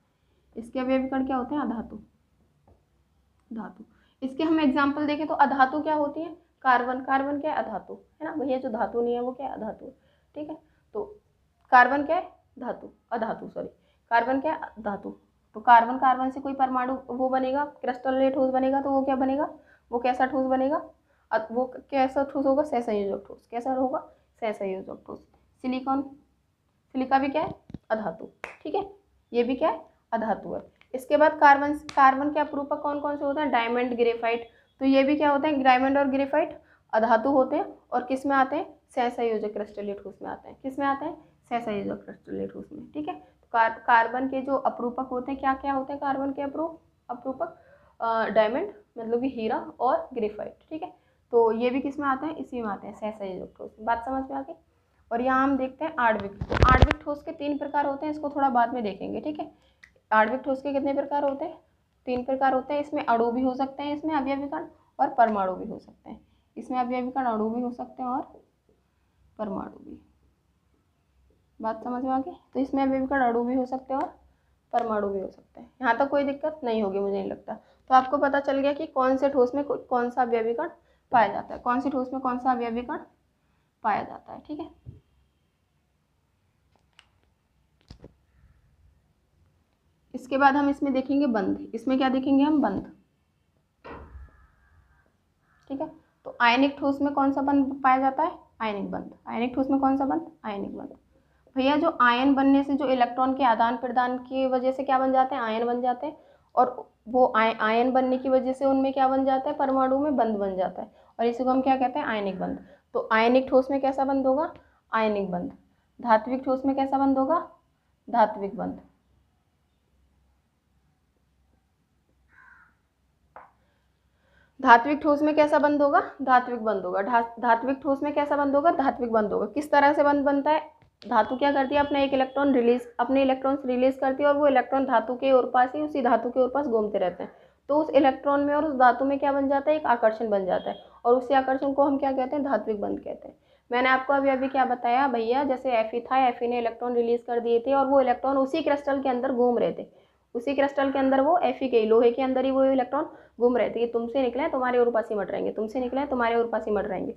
इसके अवयवी कण क्या होते हैं? अधातु। धातु। इसके हम एग्जाम्पल देखें तो अधातु क्या होती है? कार्बन। कार्बन क्या है? अधातु है ना भैया। जो धातु नहीं है वो क्या है? अधातु। ठीक है, तो कार्बन क्या है? धातु, अधातु सॉरी। कार्बन क्या है? धातु। तो कार्बन से कोई परमाणु वो बनेगा, क्रिस्टलीय ठोस बनेगा, तो वो क्या बनेगा? वो कैसा ठोस बनेगा? वो कैसा ठोस होगा? सहसंयोजक ठोस। कैसा होगा? सहसंयोजक ठोस। सिलिका भी क्या है? अधातु। ठीक है, ये भी क्या है? अधातु है। इसके बाद कार्बन के अपरूपक कौन कौन से होते हैं? Diamond, graphite. तो ये भी क्या होते हैं? डायमंड और ग्रेफाइट अधातु होते हैं, और किस में आते हैं? सहसंयोजक क्रिस्टलीय ठोस में आते हैं। किस में आते हैं? सहसंयोजक क्रिस्टलीय ठोस में। ठीक है, कार्बन के जो अपरूपक होते हैं क्या क्या होते हैं? कार्बन के अपरूपक डायमंड मतलब कि हीरा और ग्रेफाइट। ठीक है, तो ये भी किस में आते हैं? इसी में आते हैं, सहसंयोजक ठोस। बात समझ में आ गई। और यहाँ हम देखते हैं आणविक। आणविक ठोस के 3 प्रकार होते हैं, इसको थोड़ा बाद में देखेंगे। ठीक है, आणविक ठोस के कितने प्रकार होते हैं? 3 प्रकार होते हैं। इसमें अणु भी हो सकते हैं, इसमें अवयवी कण, और परमाणु भी हो सकते हैं। इसमें अवयवी कण, अणु भी हो सकते हैं और परमाणु भी। बात समझ में आ गई। तो इसमें अवयवी कण, अणु भी हो सकते हैं और परमाणु भी हो सकते हैं। यहाँ तक कोई दिक्कत नहीं होगी मुझे नहीं लगता। तो आपको पता चल गया कि कौन से ठोस में कौन सा अवयवी कण पाया जाता है, कौन सी ठोस में कौन सा अवयवी कण पाया जाता है। ठीक है, इसके बाद हम इसमें देखेंगे बंध। इसमें क्या देखेंगे हम? बंध। ठीक है, तो आयनिक ठोस में कौन सा बंध पाया जाता है? आयनिक बंध। आयनिक ठोस में कौन सा बंध? आयनिक बंध। भैया जो आयन बनने से जो इलेक्ट्रॉन के आदान प्रदान की वजह से क्या बन जाते हैं? आयन बन जाते हैं, और वो आयन बनने की वजह से उनमें क्या बन जाता है? परमाणु में बंध बन जाता है, और इसी को हम क्या कहते हैं? आयनिक बंध। तो आयनिक ठोस में कैसा बंध होगा? आयनिक बंध। धात्विक ठोस में कैसा बंध होगा? धात्विक बंध। धात्विक ठोस में कैसा बंध होगा? धात्विक बंध होगा। धात्विक ठोस में कैसा बंध होगा? धात्विक बंध होगा। किस तरह से बंध बनता है? धातु क्या करती है? अपने इलेक्ट्रॉन्स रिलीज करती है, और वो इलेक्ट्रॉन धातु के ओर पास ही उसी धातु के ओर पास घूमते रहते हैं। तो उस इलेक्ट्रॉन में और उस धातु में क्या बन जाता है? एक आकर्षण बन जाता है, और उसी आकर्षण को हम क्या कहते हैं? धात्विक बंध कहते हैं। मैंने आपको अभी क्या बताया भैया? जैसे Fe था, Fe ने इलेक्ट्रॉन रिलीज कर दिए थे, और वो इलेक्ट्रॉन उसी क्रिस्टल के अंदर घूम रहे थे, उसी क्रिस्टल के अंदर वो Fe के लोहे के अंदर ही वो इलेक्ट्रॉन घूम रहे थे। ये तुमसे निकले हैं तुम्हारे और पास ही मट रहेंगे, तुमसे निकले हैं तुम्हारे और पास ही मट रहेंगे,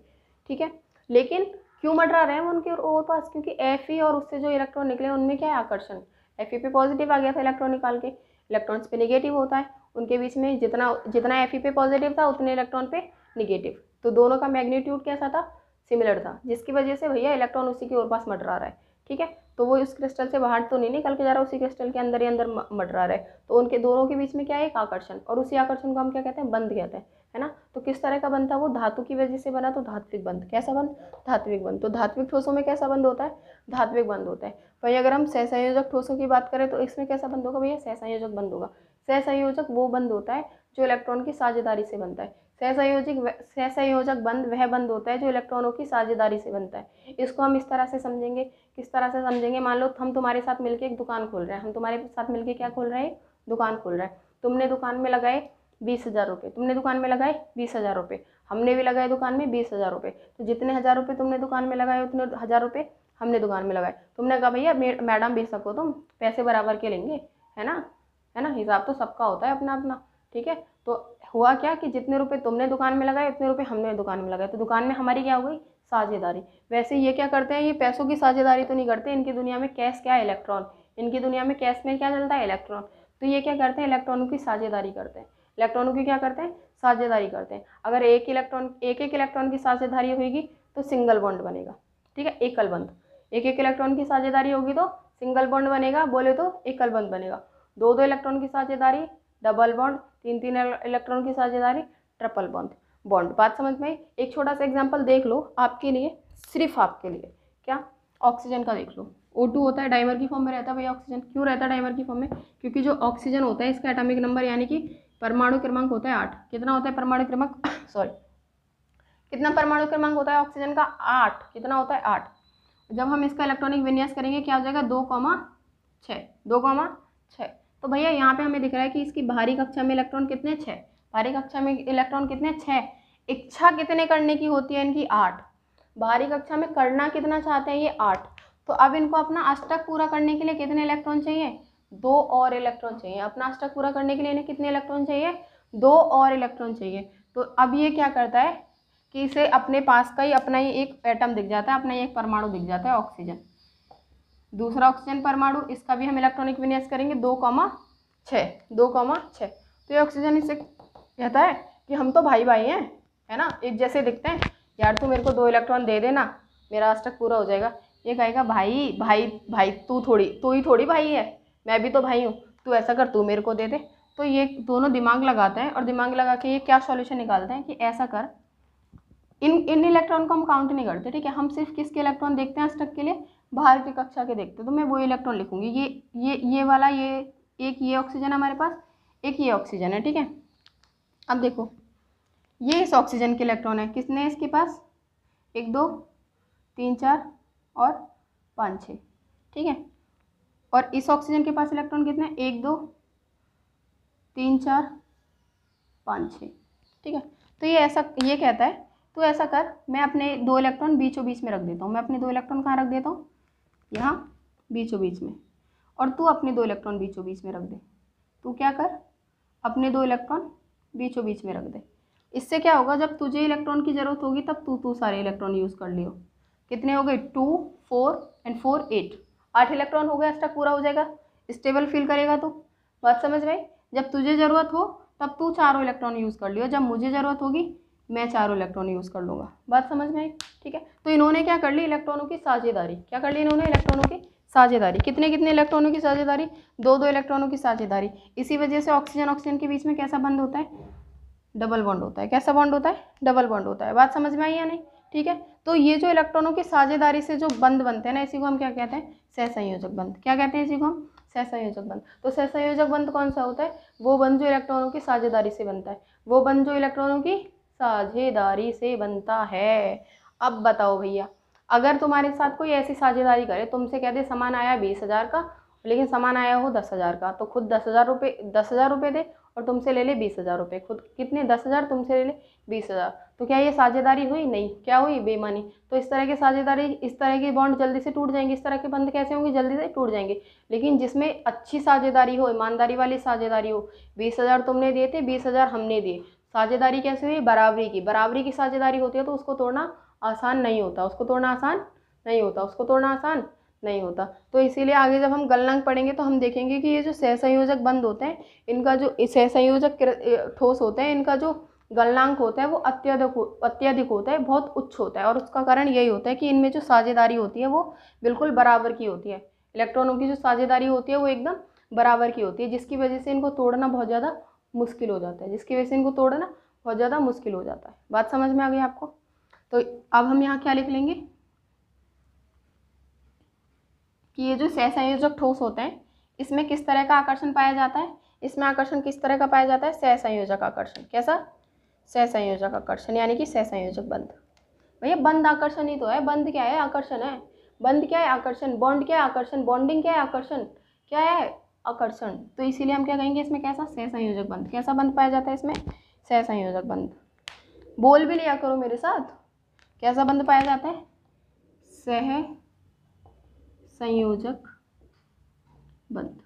ठीक है। लेकिन क्यों मटरा रहे हैं वो उनके और पास? क्योंकि Fe और उससे जो इलेक्ट्रॉन निकले उनमें क्या है, आकर्षण। Fe पे पॉजिटिव आ गया था इलेक्ट्रॉन निकाल के, इलेक्ट्रॉन्स पे नेगेटिव होता है, उनके बीच में जितना Fe पे पॉजिटिव था उतने इलेक्ट्रॉन पे निगेटिव, तो दोनों का मैग्नीट्यूड कैसा था, सिमिलर था, जिसकी वजह से भैया इलेक्ट्रॉन उसी के और पास मटरा रहा है, ठीक है। तो वो उस क्रिस्टल से बाहर तो नहीं निकल के जा रहा, उसी क्रिस्टल के अंदर ही अंदर मटरा रहा है। तो उनके दोनों के बीच में क्या है, एक आकर्षण, और उसी आकर्षण को हम क्या कहते हैं, बंध कहते हैं, है ना। तो किस तरह का बंध था वो, धातु की वजह से बना, तो धात्विक बंध। कैसा बंध, धात्विक बंध। तो धात्विक ठोसों में कैसा बंध होता है, धात्विक बंध होता है। भाई अगर हम सहसंयोजक ठोसों की बात करें तो इसमें कैसा बंध होगा भैया, सहसंयोजक बंध होगा। सहसंयोजक वो बंध होता है जो इलेक्ट्रॉन की साझेदारी से बनता है। सहसंयोजक बंध वह बंध होता है जो इलेक्ट्रॉनों की साझेदारी से बनता है। इसको हम इस तरह से समझेंगे, किस तरह से समझेंगे, मान लो हम तुम्हारे साथ मिलकर एक दुकान खोल रहे हैं, हम तुम्हारे साथ मिलकर क्या खोल रहे हैं, दुकान खोल रहे हैं। तुमने दुकान में लगाए 20,000 रुपये, तुमने दुकान में लगाए 20,000 रुपये, हमने भी लगाए दुकान में 20,000 रुपये। तो जितने 1,000 रुपये तुमने दुकान में लगाए उतने 1,000 रुपये हमने दुकान में लगाए। तुमने कहा भैया मैडम बेच सको, तुम पैसे बराबर के लेंगे, है ना, है ना, हिसाब तो सबका होता है अपना अपना, ठीक है। तो हुआ क्या कि जितने रुपए तुमने दुकान में लगाए उतने रुपए हमने दुकान में लगाए, तो दुकान में हमारी क्या हो गई, साझेदारी। वैसे ये क्या करते हैं, ये पैसों की साझेदारी तो नहीं करते, इनकी दुनिया में कैश क्या है, इलेक्ट्रॉन। इनकी दुनिया में कैश में क्या चलता है, इलेक्ट्रॉन। तो ये क्या करते हैं, इलेक्ट्रॉनों की साझेदारी करते हैं। इलेक्ट्रॉनों की क्या करते हैं, साझेदारी करते हैं। अगर एक एक इलेक्ट्रॉन की साझेदारी होगी तो सिंगल बॉन्ड बनेगा, ठीक है, एकल बंध। एक इलेक्ट्रॉन की साझेदारी होगी तो सिंगल बॉन्ड बनेगा, बोले तो एकल बंध बनेगा। दो इलेक्ट्रॉन की साझेदारी डबल बॉन्ड, तीन इलेक्ट्रॉन की साझेदारी ट्रिपल बॉन्ड। बात समझ में आई। एक छोटा सा एग्जांपल देख लो आपके लिए, सिर्फ आपके लिए, क्या, ऑक्सीजन का देख लो। O2 होता है, डाइमर की फॉर्म में रहता है भैया ऑक्सीजन। क्यों रहता है डाइमर की फॉर्म में, क्योंकि जो ऑक्सीजन होता है इसका एटॉमिक नंबर यानी कि परमाणु क्रमांक होता है 8। कितना होता है परमाणु क्रमांक सॉरी कितना परमाणु क्रमांक होता है ऑक्सीजन का, 8। कितना होता है, 8। जब हम इसका इलेक्ट्रॉनिक विन्यास करेंगे क्या हो जाएगा, 2,6। 2,6। तो भैया यहाँ पे हमें दिख रहा है कि इसकी बाहरी कक्षा में इलेक्ट्रॉन कितने, 6। बाहरी कक्षा में इलेक्ट्रॉन कितने, 6। इच्छा कितने करने की होती है इनकी, 8। बाहरी कक्षा में करना कितना चाहते हैं ये, 8। तो अब इनको अपना अष्टक पूरा करने के लिए कितने इलेक्ट्रॉन चाहिए, 2 और इलेक्ट्रॉन चाहिए। अपना अष्टक पूरा करने के लिए इन्हें कितने इलेक्ट्रॉन चाहिए, 2 और इलेक्ट्रॉन चाहिए। तो अब ये क्या करता है कि इसे अपने पास का ही अपना ही एक एटम दिख जाता है, अपना ही एक परमाणु दिख जाता है, ऑक्सीजन। दूसरा ऑक्सीजन परमाणु, इसका भी हम इलेक्ट्रॉनिक विन्यास करेंगे 2,6। 2,6। तो ये ऑक्सीजन इससे कहता है कि हम तो भाई भाई हैं, है ना, एक जैसे दिखते हैं, यार तू मेरे को 2 इलेक्ट्रॉन दे देना, मेरा अष्टक पूरा हो जाएगा। ये कहेगा भाई भाई भाई तू ही थोड़ी भाई है, मैं भी तो भाई हूँ, तू ऐसा कर, तू मेरे को दे दे। तो ये दोनों दिमाग लगाते हैं और दिमाग लगा के ये क्या सॉल्यूशन निकालते हैं कि ऐसा कर, इन इलेक्ट्रॉन को हम काउंट नहीं करते, ठीक है, हम सिर्फ किसके इलेक्ट्रॉन देखते हैं अष्टक के लिए, बाहर की कक्षा के देखते हैं। तो मैं वो इलेक्ट्रॉन लिखूंगी, ये वाला, ये ऑक्सीजन है हमारे पास, एक ये ऑक्सीजन है, ठीक है। अब देखो ये इस ऑक्सीजन के इलेक्ट्रॉन है, कितने इसके पास, 1 2 3 4 और 5 6, ठीक है। और इस ऑक्सीजन के पास इलेक्ट्रॉन कितने, 1 2 3 4 5 6, ठीक है। तो ये कहता है तो ऐसा कर, मैं अपने 2 इलेक्ट्रॉन बीचों बीच में रख देता हूँ। मैं अपने 2 इलेक्ट्रॉन कहाँ रख देता हूँ, यहाँ बीचों बीच में, और तू अपने 2 इलेक्ट्रॉन बीचों बीच में रख दे। तू क्या कर, अपने 2 इलेक्ट्रॉन बीचों बीच में रख दे। इससे क्या होगा, जब तुझे इलेक्ट्रॉन की ज़रूरत होगी तब तू सारे इलेक्ट्रॉन यूज़ कर लियो। कितने हो गए, 2 4 एंड 4 8। 8 इलेक्ट्रॉन हो गया, अष्टक पूरा हो जाएगा, स्टेबल फील करेगा। तो बात समझ में आई। जब तुझे ज़रूरत हो तब तू 4 इलेक्ट्रॉन यूज़ कर लियो, जब मुझे ज़रूरत होगी मैं 4 इलेक्ट्रॉन यूज़ कर लूँगा। बात समझ में आई, ठीक है। तो इन्होंने क्या कर ली, इलेक्ट्रॉनों की साझेदारी। क्या कर ली इन्होंने, इलेक्ट्रॉनों की साझेदारी। कितने इलेक्ट्रॉनों की साझेदारी, 2 इलेक्ट्रॉनों की साझेदारी। इसी वजह से ऑक्सीजन के बीच में कैसा बंध होता है, डबल बॉन्ड होता है। कैसा बॉन्ड होता है, डबल बॉन्ड होता है। बात समझ में आई या नहीं, ठीक है। तो ये जो इलेक्ट्रॉनों की साझेदारी से जो बंध बनते हैं ना, इसी को हम क्या कहते हैं, सहसंयोजक बंध। क्या कहते हैं इसी को हम, सहसंयोजक बंध। तो सहसंयोजक बंध कौन सा होता है, वो बंध जो इलेक्ट्रॉनों की साझेदारी से बनता है, वो बंध जो इलेक्ट्रॉनों की साझेदारी से बनता है। अब बताओ भैया, अगर तुम्हारे साथ कोई ऐसी साझेदारी करे, तुमसे कह दे सामान आया 20,000 का लेकिन सामान आया हो 10,000 का, तो खुद 10,000 रुपये दे और तुमसे ले ले 20,000 रुपये। खुद कितने, 10,000, तुमसे ले ले 20,000। तो क्या ये साझेदारी हुई? नहीं। क्या हुई? बेईमानी। तो इस तरह की साझेदारी, इस तरह की बॉन्ड जल्दी से टूट जाएंगे। इस तरह के बंद कैसे होंगे? जल्दी से टूट जाएंगे। लेकिन जिसमें अच्छी साझेदारी हो, ईमानदारी वाली साझेदारी हो, 20,000 तुमने दिए थे, 20,000 हमने दिए, साझेदारी कैसे हुई? बराबरी की। बराबरी की साझेदारी होती है तो उसको तोड़ना आसान नहीं होता, उसको तोड़ना आसान नहीं होता, उसको तोड़ना आसान नहीं होता। तो इसीलिए आगे जब हम गलनांक पढ़ेंगे तो हम देखेंगे कि ये जो सहसंयोजक बंध होते हैं, इनका जो सहसंयोजक ठोस होते हैं, इनका जो गलनांक होता है वो अत्यधिक होता है, बहुत उच्च होता है। और उसका कारण यही होता है कि इनमें जो साझेदारी होती है वो बिल्कुल बराबर की होती है। इलेक्ट्रॉनों की जो साझेदारी होती है वो एकदम बराबर की होती है, जिसकी वजह से इनको तोड़ना बहुत ज़्यादा मुश्किल हो जाता है, जिसकी वजह से इनको तोड़ना बहुत ज़्यादा मुश्किल हो जाता है। बात समझ में आ गई आपको? तो अब हम यहाँ क्या लिख लेंगे कि ये जो सहसंयोजक ठोस होते हैं, इसमें किस तरह का आकर्षण पाया जाता है? इसमें आकर्षण किस तरह का पाया जाता है? सहसंयोजक आकर्षण। कैसा? सहसंयोजक आकर्षण, यानी कि सहसंयोजक बंध। भैया बंध आकर्षण ही तो है, बंध क्या है? आकर्षण है। बंध क्या है? आकर्षण। बॉन्ड क्या है? आकर्षण। बॉन्डिंग क्या है? आकर्षण। क्या है? आकर्षण। तो इसीलिए हम क्या कहेंगे इसमें? कैसा? सहसंयोजक बंध। कैसा बंध पाया जाता है इसमें? सहसंयोजक बंध। बोल भी लिया करो मेरे साथ। कैसा बंध पाया जाता है? सह संयोजक बंध।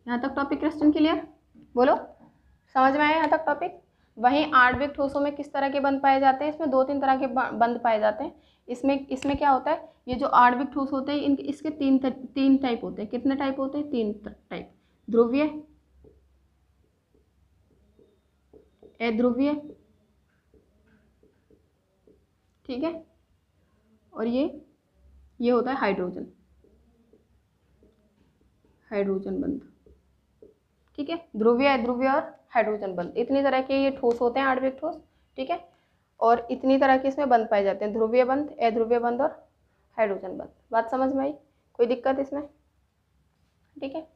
यहाँ तक टॉपिक क्वेश्चन क्लियर? बोलो, समझ में आया यहाँ तक टॉपिक? वहीं आणविक ठोसों में किस तरह के बंध पाए जाते हैं? इसमें 2-3 तरह के बंध पाए जाते हैं। इसमें क्या होता है? ये जो आणविक ठोस होते हैं इसके तीन टाइप होते हैं। कितने टाइप होते हैं? 3 टाइप। ध्रुवीय, अध्रुवीय, ठीक है, और ये होता है हाइड्रोजन बंध, ठीक है। ध्रुवीय, अध्रुवीय और हाइड्रोजन बंध, इतनी तरह के ये ठोस होते हैं आणविक ठोस, ठीक है। और इतनी तरह के इसमें बंध पाए जाते हैं, ध्रुवीय बंध, अध्रुवीय बंध और हाइड्रोजन बंध। बात समझ में आई? कोई दिक्कत इसमें? ठीक है।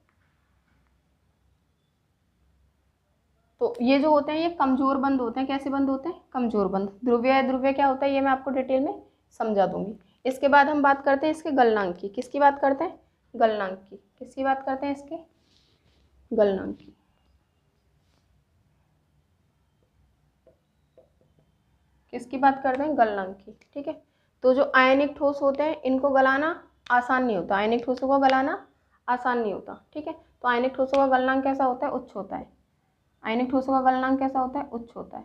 तो ये जो होते हैं ये कमजोर बंध होते हैं। कैसे बंध होते हैं? कमजोर बंध। ध्रुवीय, अध्रुवीय क्या होता है ये मैं आपको डिटेल में समझा दूंगी। इसके बाद हम बात करते हैं इसके गलनांक की। किसकी बात करते हैं? गलनांक की। किसकी बात करते हैं? इसके गलनांक की। किसकी बात करते हैं? गलनांक की, ठीक है। तो जो आयनिक ठोस होते हैं इनको गलाना आसान नहीं होता, आयनिक ठोसों को गलाना आसान नहीं होता, ठीक है। तो आयनिक ठोसों का गलनांक कैसा होता है? उच्च होता है। आयनिक ठोसों का गलनांक कैसा होता है? उच्च होता है।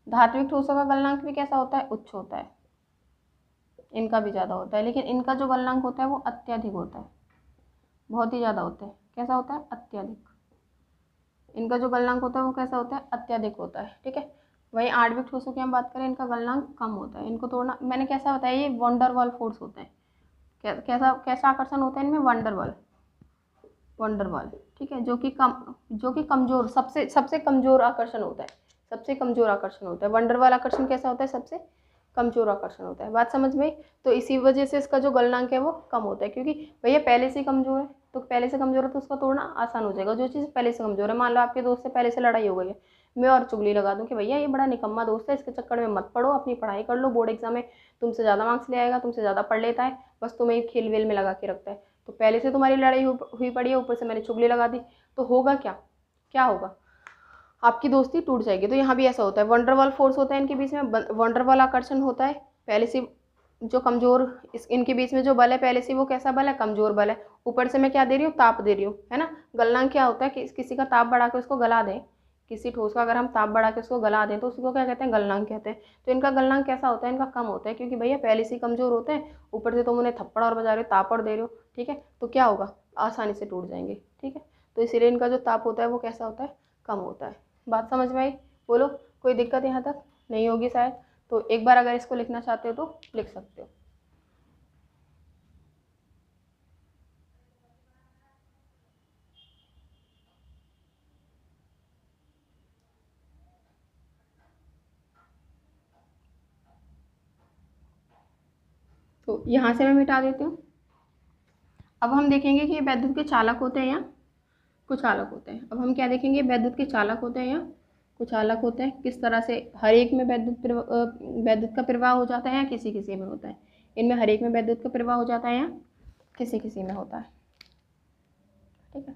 धात्विक ठोसों का गलनांक भी कैसा होता है? उच्च होता है। इनका भी ज़्यादा होता है, लेकिन इनका जो गलनांक होता है वो अत्यधिक होता है, बहुत ही ज़्यादा होता है। कैसा होता है? अत्यधिक। इनका जो गलनांक होता है वो कैसा होता है? अत्यधिक होता है, ठीक है। वहीं आणविक ठोसों की हम बात करें, इनका गलनांक कम होता है। इनको तोड़ना मैंने कैसा बताया, ये वंडरवॉल फोर्स होते हैं। कैसा आकर्षण होता है इनमें? वंडरवॉल, ठीक है। जो कि कमजोर, सबसे कमजोर आकर्षण होता है, सबसे कमजोर आकर्षण होता है। वंडरवॉल आकर्षण कैसा होता है? सबसे कमजोर आकर्षण होता है। बात समझ में? तो इसी वजह से इसका जो गलनांक है वो कम होता है, क्योंकि भैया पहले से कमजोर है, तो पहले से कमजोर है तो उसका तोड़ना आसान हो जाएगा। जो चीज़ पहले से कमजोर है, मान लो आपके दोस्त से पहले से लड़ाई हो गई है, मैं और चुगली लगा दूं कि भैया ये बड़ा निकम्मा दोस्त है, इसके चक्कर में मत पड़ो, अपनी पढ़ाई कर लो, बोर्ड एग्जाम में तुमसे ज़्यादा मार्क्स ले आएगा, तुमसे ज़्यादा पढ़ लेता है, बस तुम्हें खेल वेल में लगा के रखता है। तो पहले से तुम्हारी लड़ाई हुई पड़ी है, ऊपर से मैंने चुगली लगा दी, तो होगा क्या होगा? आपकी दोस्ती टूट जाएगी। तो यहाँ भी ऐसा होता है, वंडरवॉल फोर्स होता है इनके बीच में, वंडरवॉल आकर्षण होता है। पहले से जो कमजोर, इनके बीच में जो बल है पहले से वो कैसा बल है? कमजोर बल है। ऊपर से मैं क्या दे रही हूँ? ताप दे रही हूँ, है ना। गलनांक क्या होता है कि किसी का ताप बढ़ा के उसको गला दें, किसी ठोस का अगर हम ताप बढ़ा के उसको गला दें तो उसको क्या कहते हैं? गलनांक कहते हैं। तो इनका गलनांक कैसा होता है? इनका कम होता है, क्योंकि भैया पहले से कमजोर होते हैं, ऊपर से तुम उन्हें थप्पड़ और बजा रहे हो, ताप और दे रहे हो, ठीक है। तो क्या होगा? आसानी से टूट जाएंगे, ठीक है। तो इसीलिए इनका जो ताप होता है वो कैसा होता है? कम होता है। बात समझ में आई? बोलो, कोई दिक्कत यहाँ तक नहीं होगी शायद? तो एक बार अगर इसको लिखना चाहते हो तो लिख सकते हो। तो यहाँ से मैं मिटा देती हूँ। अब हम देखेंगे कि ये वैद्युत के चालक होते हैं या कुचालक होते हैं। अब हम क्या देखेंगे? वैद्युत के चालक होते हैं या कुचालक होते हैं। किस तरह से? हर एक में वैद्युत का प्रवाह हो जाता है या किसी किसी में होता है? इनमें हर एक में वैद्युत का प्रवाह हो जाता है या किसी किसी में होता है। ठीक है।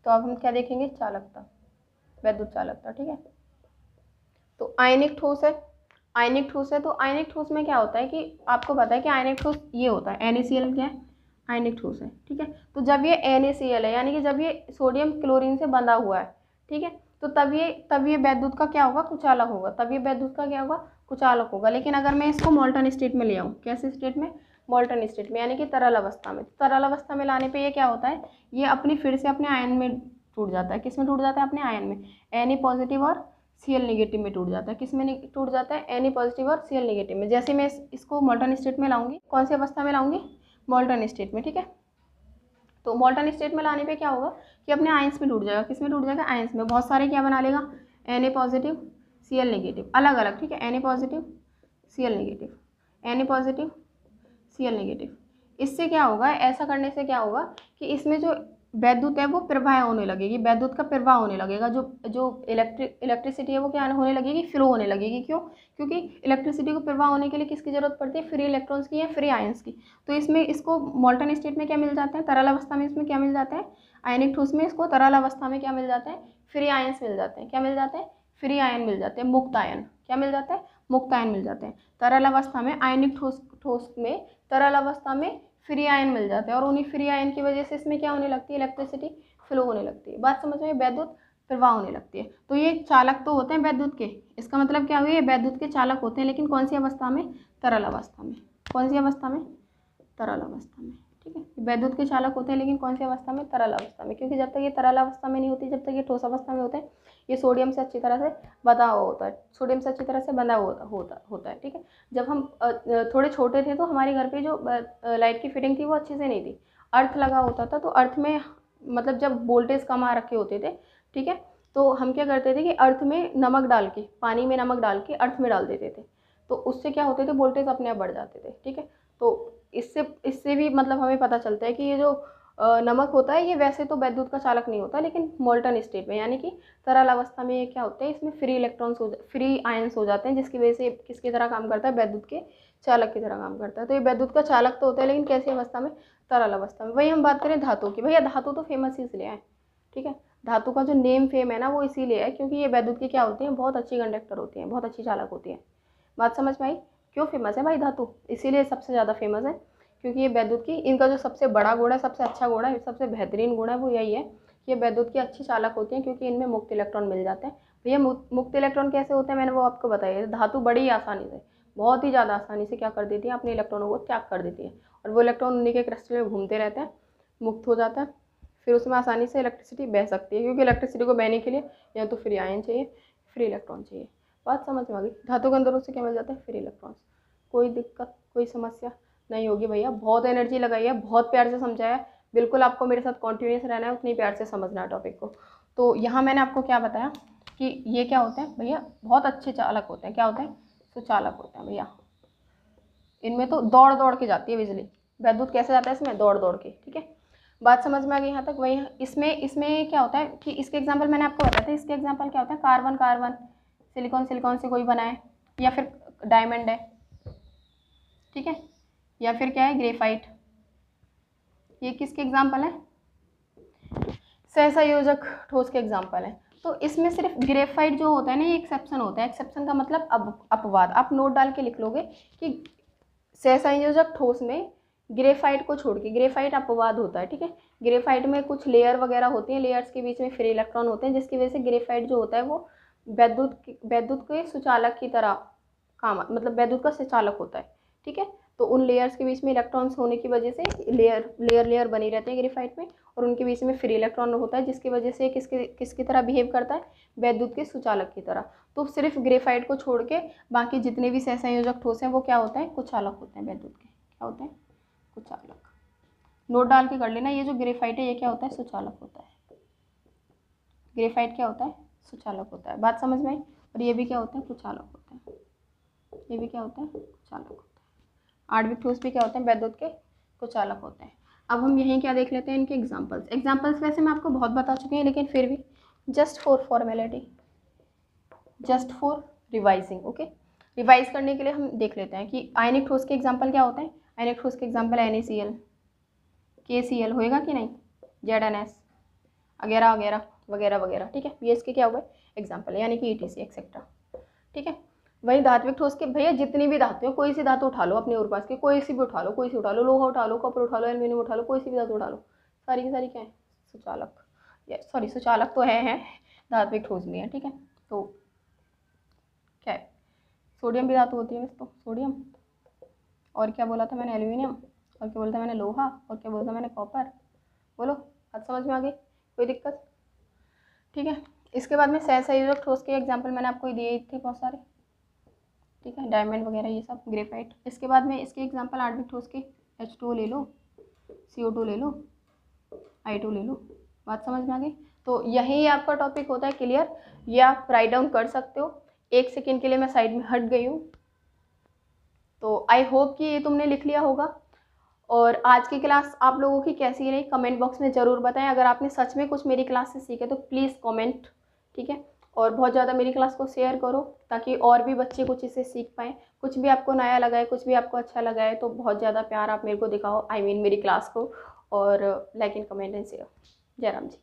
तो अब हम क्या देखेंगे, चालकता, वैद्युत चालकता, ठीक है। तो आयनिक ठोस है, आयनिक ठोस है, तो आयनिक ठोस में क्या होता है कि आपको पता है कि आयनिक ठोस ये होता है, NaCl क्या है, आयनिक ठोस है, ठीक है। तो जब ये NaCl है, यानी कि जब ये सोडियम क्लोरीन से बंधा हुआ है, ठीक है, तो तब ये वैद्युत का क्या होगा, कुचालक होगा, तब ये वैद्युत का क्या होगा, कुचालक होगा। लेकिन अगर मैं इसको मोल्टन स्टेट में ले आऊँ, कैसे स्टेट में, मोल्टन स्टेट में, यानी कि तरल अवस्था में, तरल अवस्था में लाने पर ये क्या होता है, ये अपनी फिर से अपने आयन में टूट जाता है। किस में टूट जाता है, अपने आयन में, Na पॉजिटिव और Cl नेगेटिव में टूट जाता है। किस में टूट जाता है, Na पॉजिटिव और Cl नेगेटिव में। जैसे मैं इसको मोल्टन स्टेट में लाऊंगी, कौन सी अवस्था में लाऊंगी, मोल्टन स्टेट में, ठीक है। तो मोल्टन स्टेट में लाने पे क्या होगा कि अपने आयंस में टूट जाएगा। किस में टूट जाएगा, आयंस में। बहुत सारे क्या बना लेगा, Na पॉजिटिव Cl नेगेटिव, अलग अलग, ठीक है, Na positive Cl negative, Na positive Cl negative. इससे क्या होगा, ऐसा करने से क्या होगा कि इसमें जो वैद्युत है वो प्रवाह होने लगेगी, वैद्युत का प्रवाह होने लगेगा, जो इलेक्ट्रिसिटी है वो क्या होने लगेगी, फ्लो होने लगेगी। क्यों, क्योंकि इलेक्ट्रिसिटी को प्रवाह होने के लिए किसकी जरूरत पड़ती है, फ्री इलेक्ट्रॉन्स की या फ्री आयंस की। तो इसमें इसको मोल्टन स्टेट में क्या मिल जाता है, तरल अवस्था में इसमें क्या मिल जाता है, आयनिक ठोस में इसको तरल अवस्था में क्या मिल जाता है, फ्री आयंस मिल जाते हैं। क्या मिल जाते हैं, फ्री आयन मिल जाते हैं, मुक्त आयन। क्या मिल जाता है, मुक्त आयन मिल जाते हैं। तरल अवस्था में आयनिक ठोस में तरल अवस्था में फ्री आयन मिल जाते हैं, और उन्हीं फ्री आयन की वजह से इसमें क्या होने लगती है, इलेक्ट्रिसिटी फ्लो होने लगती है। बात समझ में, वैद्युत प्रवाह होने लगती है। तो ये चालक तो होते हैं वैद्युत के, इसका मतलब क्या हुआ, ये वैद्युत के चालक होते हैं, लेकिन कौन सी अवस्था में, तरल अवस्था में। कौन सी अवस्था में, तरल अवस्था में, ठीक है। वैद्युत के चालक होते हैं, लेकिन कौन सी अवस्था में, तरल अवस्था में। क्योंकि जब तक ये तरल अवस्था में नहीं होती, जब तक ये ठोस अवस्था में होते हैं, ये सोडियम से अच्छी तरह से बंधा हुआ होता है, सोडियम से अच्छी तरह से बंधा होता है, ठीक है। जब हम थोड़े छोटे थे तो हमारे घर पे जो लाइट की फिटिंग थी वो अच्छे से नहीं थी, अर्थ लगा होता था। तो अर्थ में मतलब जब वोल्टेज कम आ रखे होते थे, ठीक है, तो हम क्या करते थे कि अर्थ में नमक डाल के, पानी में नमक डाल के अर्थ में डाल देते थे। तो उससे क्या होते थे, वोल्टेज अपने आप बढ़ जाते थे, ठीक है। तो इससे भी मतलब हमें पता चलता है कि ये जो नमक होता है ये वैसे तो वैद्युत का चालक नहीं होता, लेकिन मोल्टन स्टेट में, यानी कि तरल अवस्था में ये क्या होता है, इसमें फ्री इलेक्ट्रॉन्स फ्री आयंस हो जाते हैं, जिसकी वजह से किसकी तरह काम करता है, वैद्युत के चालक की तरह काम करता है। तो ये वैद्युत का चालक तो होता है, लेकिन कैसी अवस्था में, तरल अवस्था में। वही हम बात करें धातु की, भैया धातु तो फेमस ही इसलिए है, ठीक है। धातु का जो नेम फेम है ना वो इसीलिए है क्योंकि ये वैद्युत की क्या होती है, बहुत अच्छी कंडक्टर होती है, बहुत अच्छी चालक होती है। बात समझ में आई, क्यों फेमस है भाई धातु, इसीलिए सबसे ज़्यादा फेमस है, क्योंकि ये वैद्युत की, इनका जो सबसे बड़ा गुण है, सबसे अच्छा गुण है, सबसे बेहतरीन गुण है वो यही है कि ये वैद्युत की अच्छी चालक होती हैं, क्योंकि इनमें मुक्त इलेक्ट्रॉन मिल जाते हैं। भैया मुक्त इलेक्ट्रॉन कैसे होते हैं, मैंने वो आपको बताया। धातु बड़ी आसानी से, बहुत ही ज़्यादा आसानी से क्या कर देती है, अपने इलेक्ट्रॉनों को त्याग कर देती है, और वो इलेक्ट्रॉन उन्हीं के क्रिस्टल में घूमते रहते हैं, मुक्त हो जाता है, फिर उसमें आसानी से इलेक्ट्रिसिटी बह सकती है। क्योंकि इलेक्ट्रिसिटी को बहने के लिए या तो फ्री आयन चाहिए, फ्री इलेक्ट्रॉन चाहिए। बात समझ में आ गई, धातु के अंदर उससे क्या मिल जाता है, फ्री इलेक्ट्रॉन्स। कोई दिक्कत, कोई समस्या नहीं होगी भैया। बहुत एनर्जी लगाई है, बहुत प्यार से समझाया है, बिल्कुल आपको मेरे साथ कॉन्टिन्यूस रहना है, उतनी प्यार से समझना है टॉपिक को। तो यहाँ मैंने आपको क्या बताया कि ये क्या होते हैं भैया, बहुत अच्छे चालक होते हैं। क्या होते हैं, सुचालक होते हैं भैया। इनमें तो दौड़ दौड़ के जाती है बिजली, वैद्युत कैसे जाता है इसमें, दौड़ दौड़ के, ठीक है। बात समझ में आ गई यहाँ तक। वही इसमें क्या होता है कि इसके एग्जाम्पल मैंने आपको बताया था, इसके एग्जाम्पल क्या होता है, कार्बन कार्बन, सिलिकॉन सिलिकॉन से कोई बना है, या फिर डायमंड है, ठीक है, या फिर क्या है, ग्रेफाइट। ये किसके एग्जाम्पल है, सहसंयोजक ठोस के एग्जाम्पल है। तो इसमें सिर्फ ग्रेफाइट जो होता है ना, ये एक्सेप्शन होता है। एक्सेप्शन का मतलब अपवाद, आप नोट डाल के लिख लोगे कि सहसंयोजक ठोस में ग्रेफाइट को छोड़ के, ग्रेफाइट अपवाद होता है, ठीक है। ग्रेफाइट में कुछ लेयर वगैरह होती हैं, लेयर्स के बीच में फ्री इलेक्ट्रॉन होते हैं, जिसकी वजह से ग्रेफाइट जो होता है वो वैद्युत के सुचालक की तरह काम, मतलब वैद्युत का सुचालक होता है, ठीक है। तो उन लेयर्स के बीच में इलेक्ट्रॉन्स होने की वजह से लेयर बनी रहते हैं ग्रेफाइट में, और उनके बीच में फ्री इलेक्ट्रॉन होता है, जिसकी वजह से किसकी तरह बिहेव करता है, वैद्युत के सुचालक की तरह। तो सिर्फ ग्रेफाइट को छोड़ के बाकी जितने भी सहसंयोजक ठोस हैं वो क्या होते हैं, कुचालक होते हैं वैद्युत के। क्या होते हैं, कुचालक। नोट डाल के कर लेना, ये जो ग्रेफाइट है ये क्या होता है, सुचालक होता है। ग्रेफाइट क्या होता है, सुचालक होता है। बात समझ में आई। और ये भी क्या होता है, कुचालक होता है। ये भी क्या होता है, कुचालक होता है। आणविक ठोस भी क्या होते हैं, वैद्युत के कुचालक होते हैं। अब हम यहीं क्या देख लेते हैं, इनके एग्जाम्पल्स वैसे मैं आपको बहुत बता चुकी हूँ, लेकिन फिर भी just for formality, just for revising, okay. Revise करने के लिए हम देख लेते हैं कि आयनिक ठोस के एग्जाम्पल क्या होते हैं। आयनिक ठोस के एग्जाम्पल NaCl, KCl होएगा कि नहीं, ZnS वगैरह वगैरह वगैरह वगैरह, ठीक है। ये इसके क्या हुए एग्जाम्पल, यानी कि ETC एक्सेट्रा, ठीक है। वही धात्विक ठोस के भैया जितनी भी धातु है, कोई सी धातु उठा लो अपने और पास की, कोई सी भी उठा लो, कोई सी उठा लो, लोहा उठा लो, कॉपर उठा लो, एल्यूमिनियम उठा लो, कोई सी भी धातु उठा लो, सारी की सारी क्या है सुचालक, सॉरी सुचालक तो है धात्विक ठोस भी है, ठीक है। तो क्या है, सोडियम भी धातु होती है वैसे तो, सोडियम, और क्या बोला था मैंने, एल्यूमिनियम, और क्या बोला था मैंने, लोहा, और क्या बोला था मैंने, कॉपर। बोलो बात समझ में आ गई, कोई दिक्कत, ठीक है। इसके बाद में सहसंयोजक ठोस के एग्जाम्पल मैंने आपको दिए थे बहुत सारे, ठीक है, डायमंड वगैरह ये सब, ग्रेफाइट। इसके बाद में इसके एग्जाम्पल आणविक ठोस के H2O ले लो, CO2 ले लो, I2 ले लो, बात समझ में आ गई। तो यही आपका टॉपिक होता है क्लियर, ये आप राइट डाउन कर सकते हो। 1 सेकेंड के लिए मैं साइड में हट गई हूँ। तो आई होप कि ये तुमने लिख लिया होगा। और आज की क्लास आप लोगों की कैसी रही कमेंट बॉक्स में ज़रूर बताएं। अगर आपने सच में कुछ मेरी क्लास से सीखे तो प्लीज़ कमेंट, ठीक है। और बहुत ज़्यादा मेरी क्लास को शेयर करो ताकि और भी बच्चे कुछ इससे सीख पाएँ। कुछ भी आपको नया लगा है, कुछ भी आपको अच्छा लगा है तो बहुत ज़्यादा प्यार आप मेरे को दिखाओ, मेरी क्लास को, और like in comment and share. जय राम जी।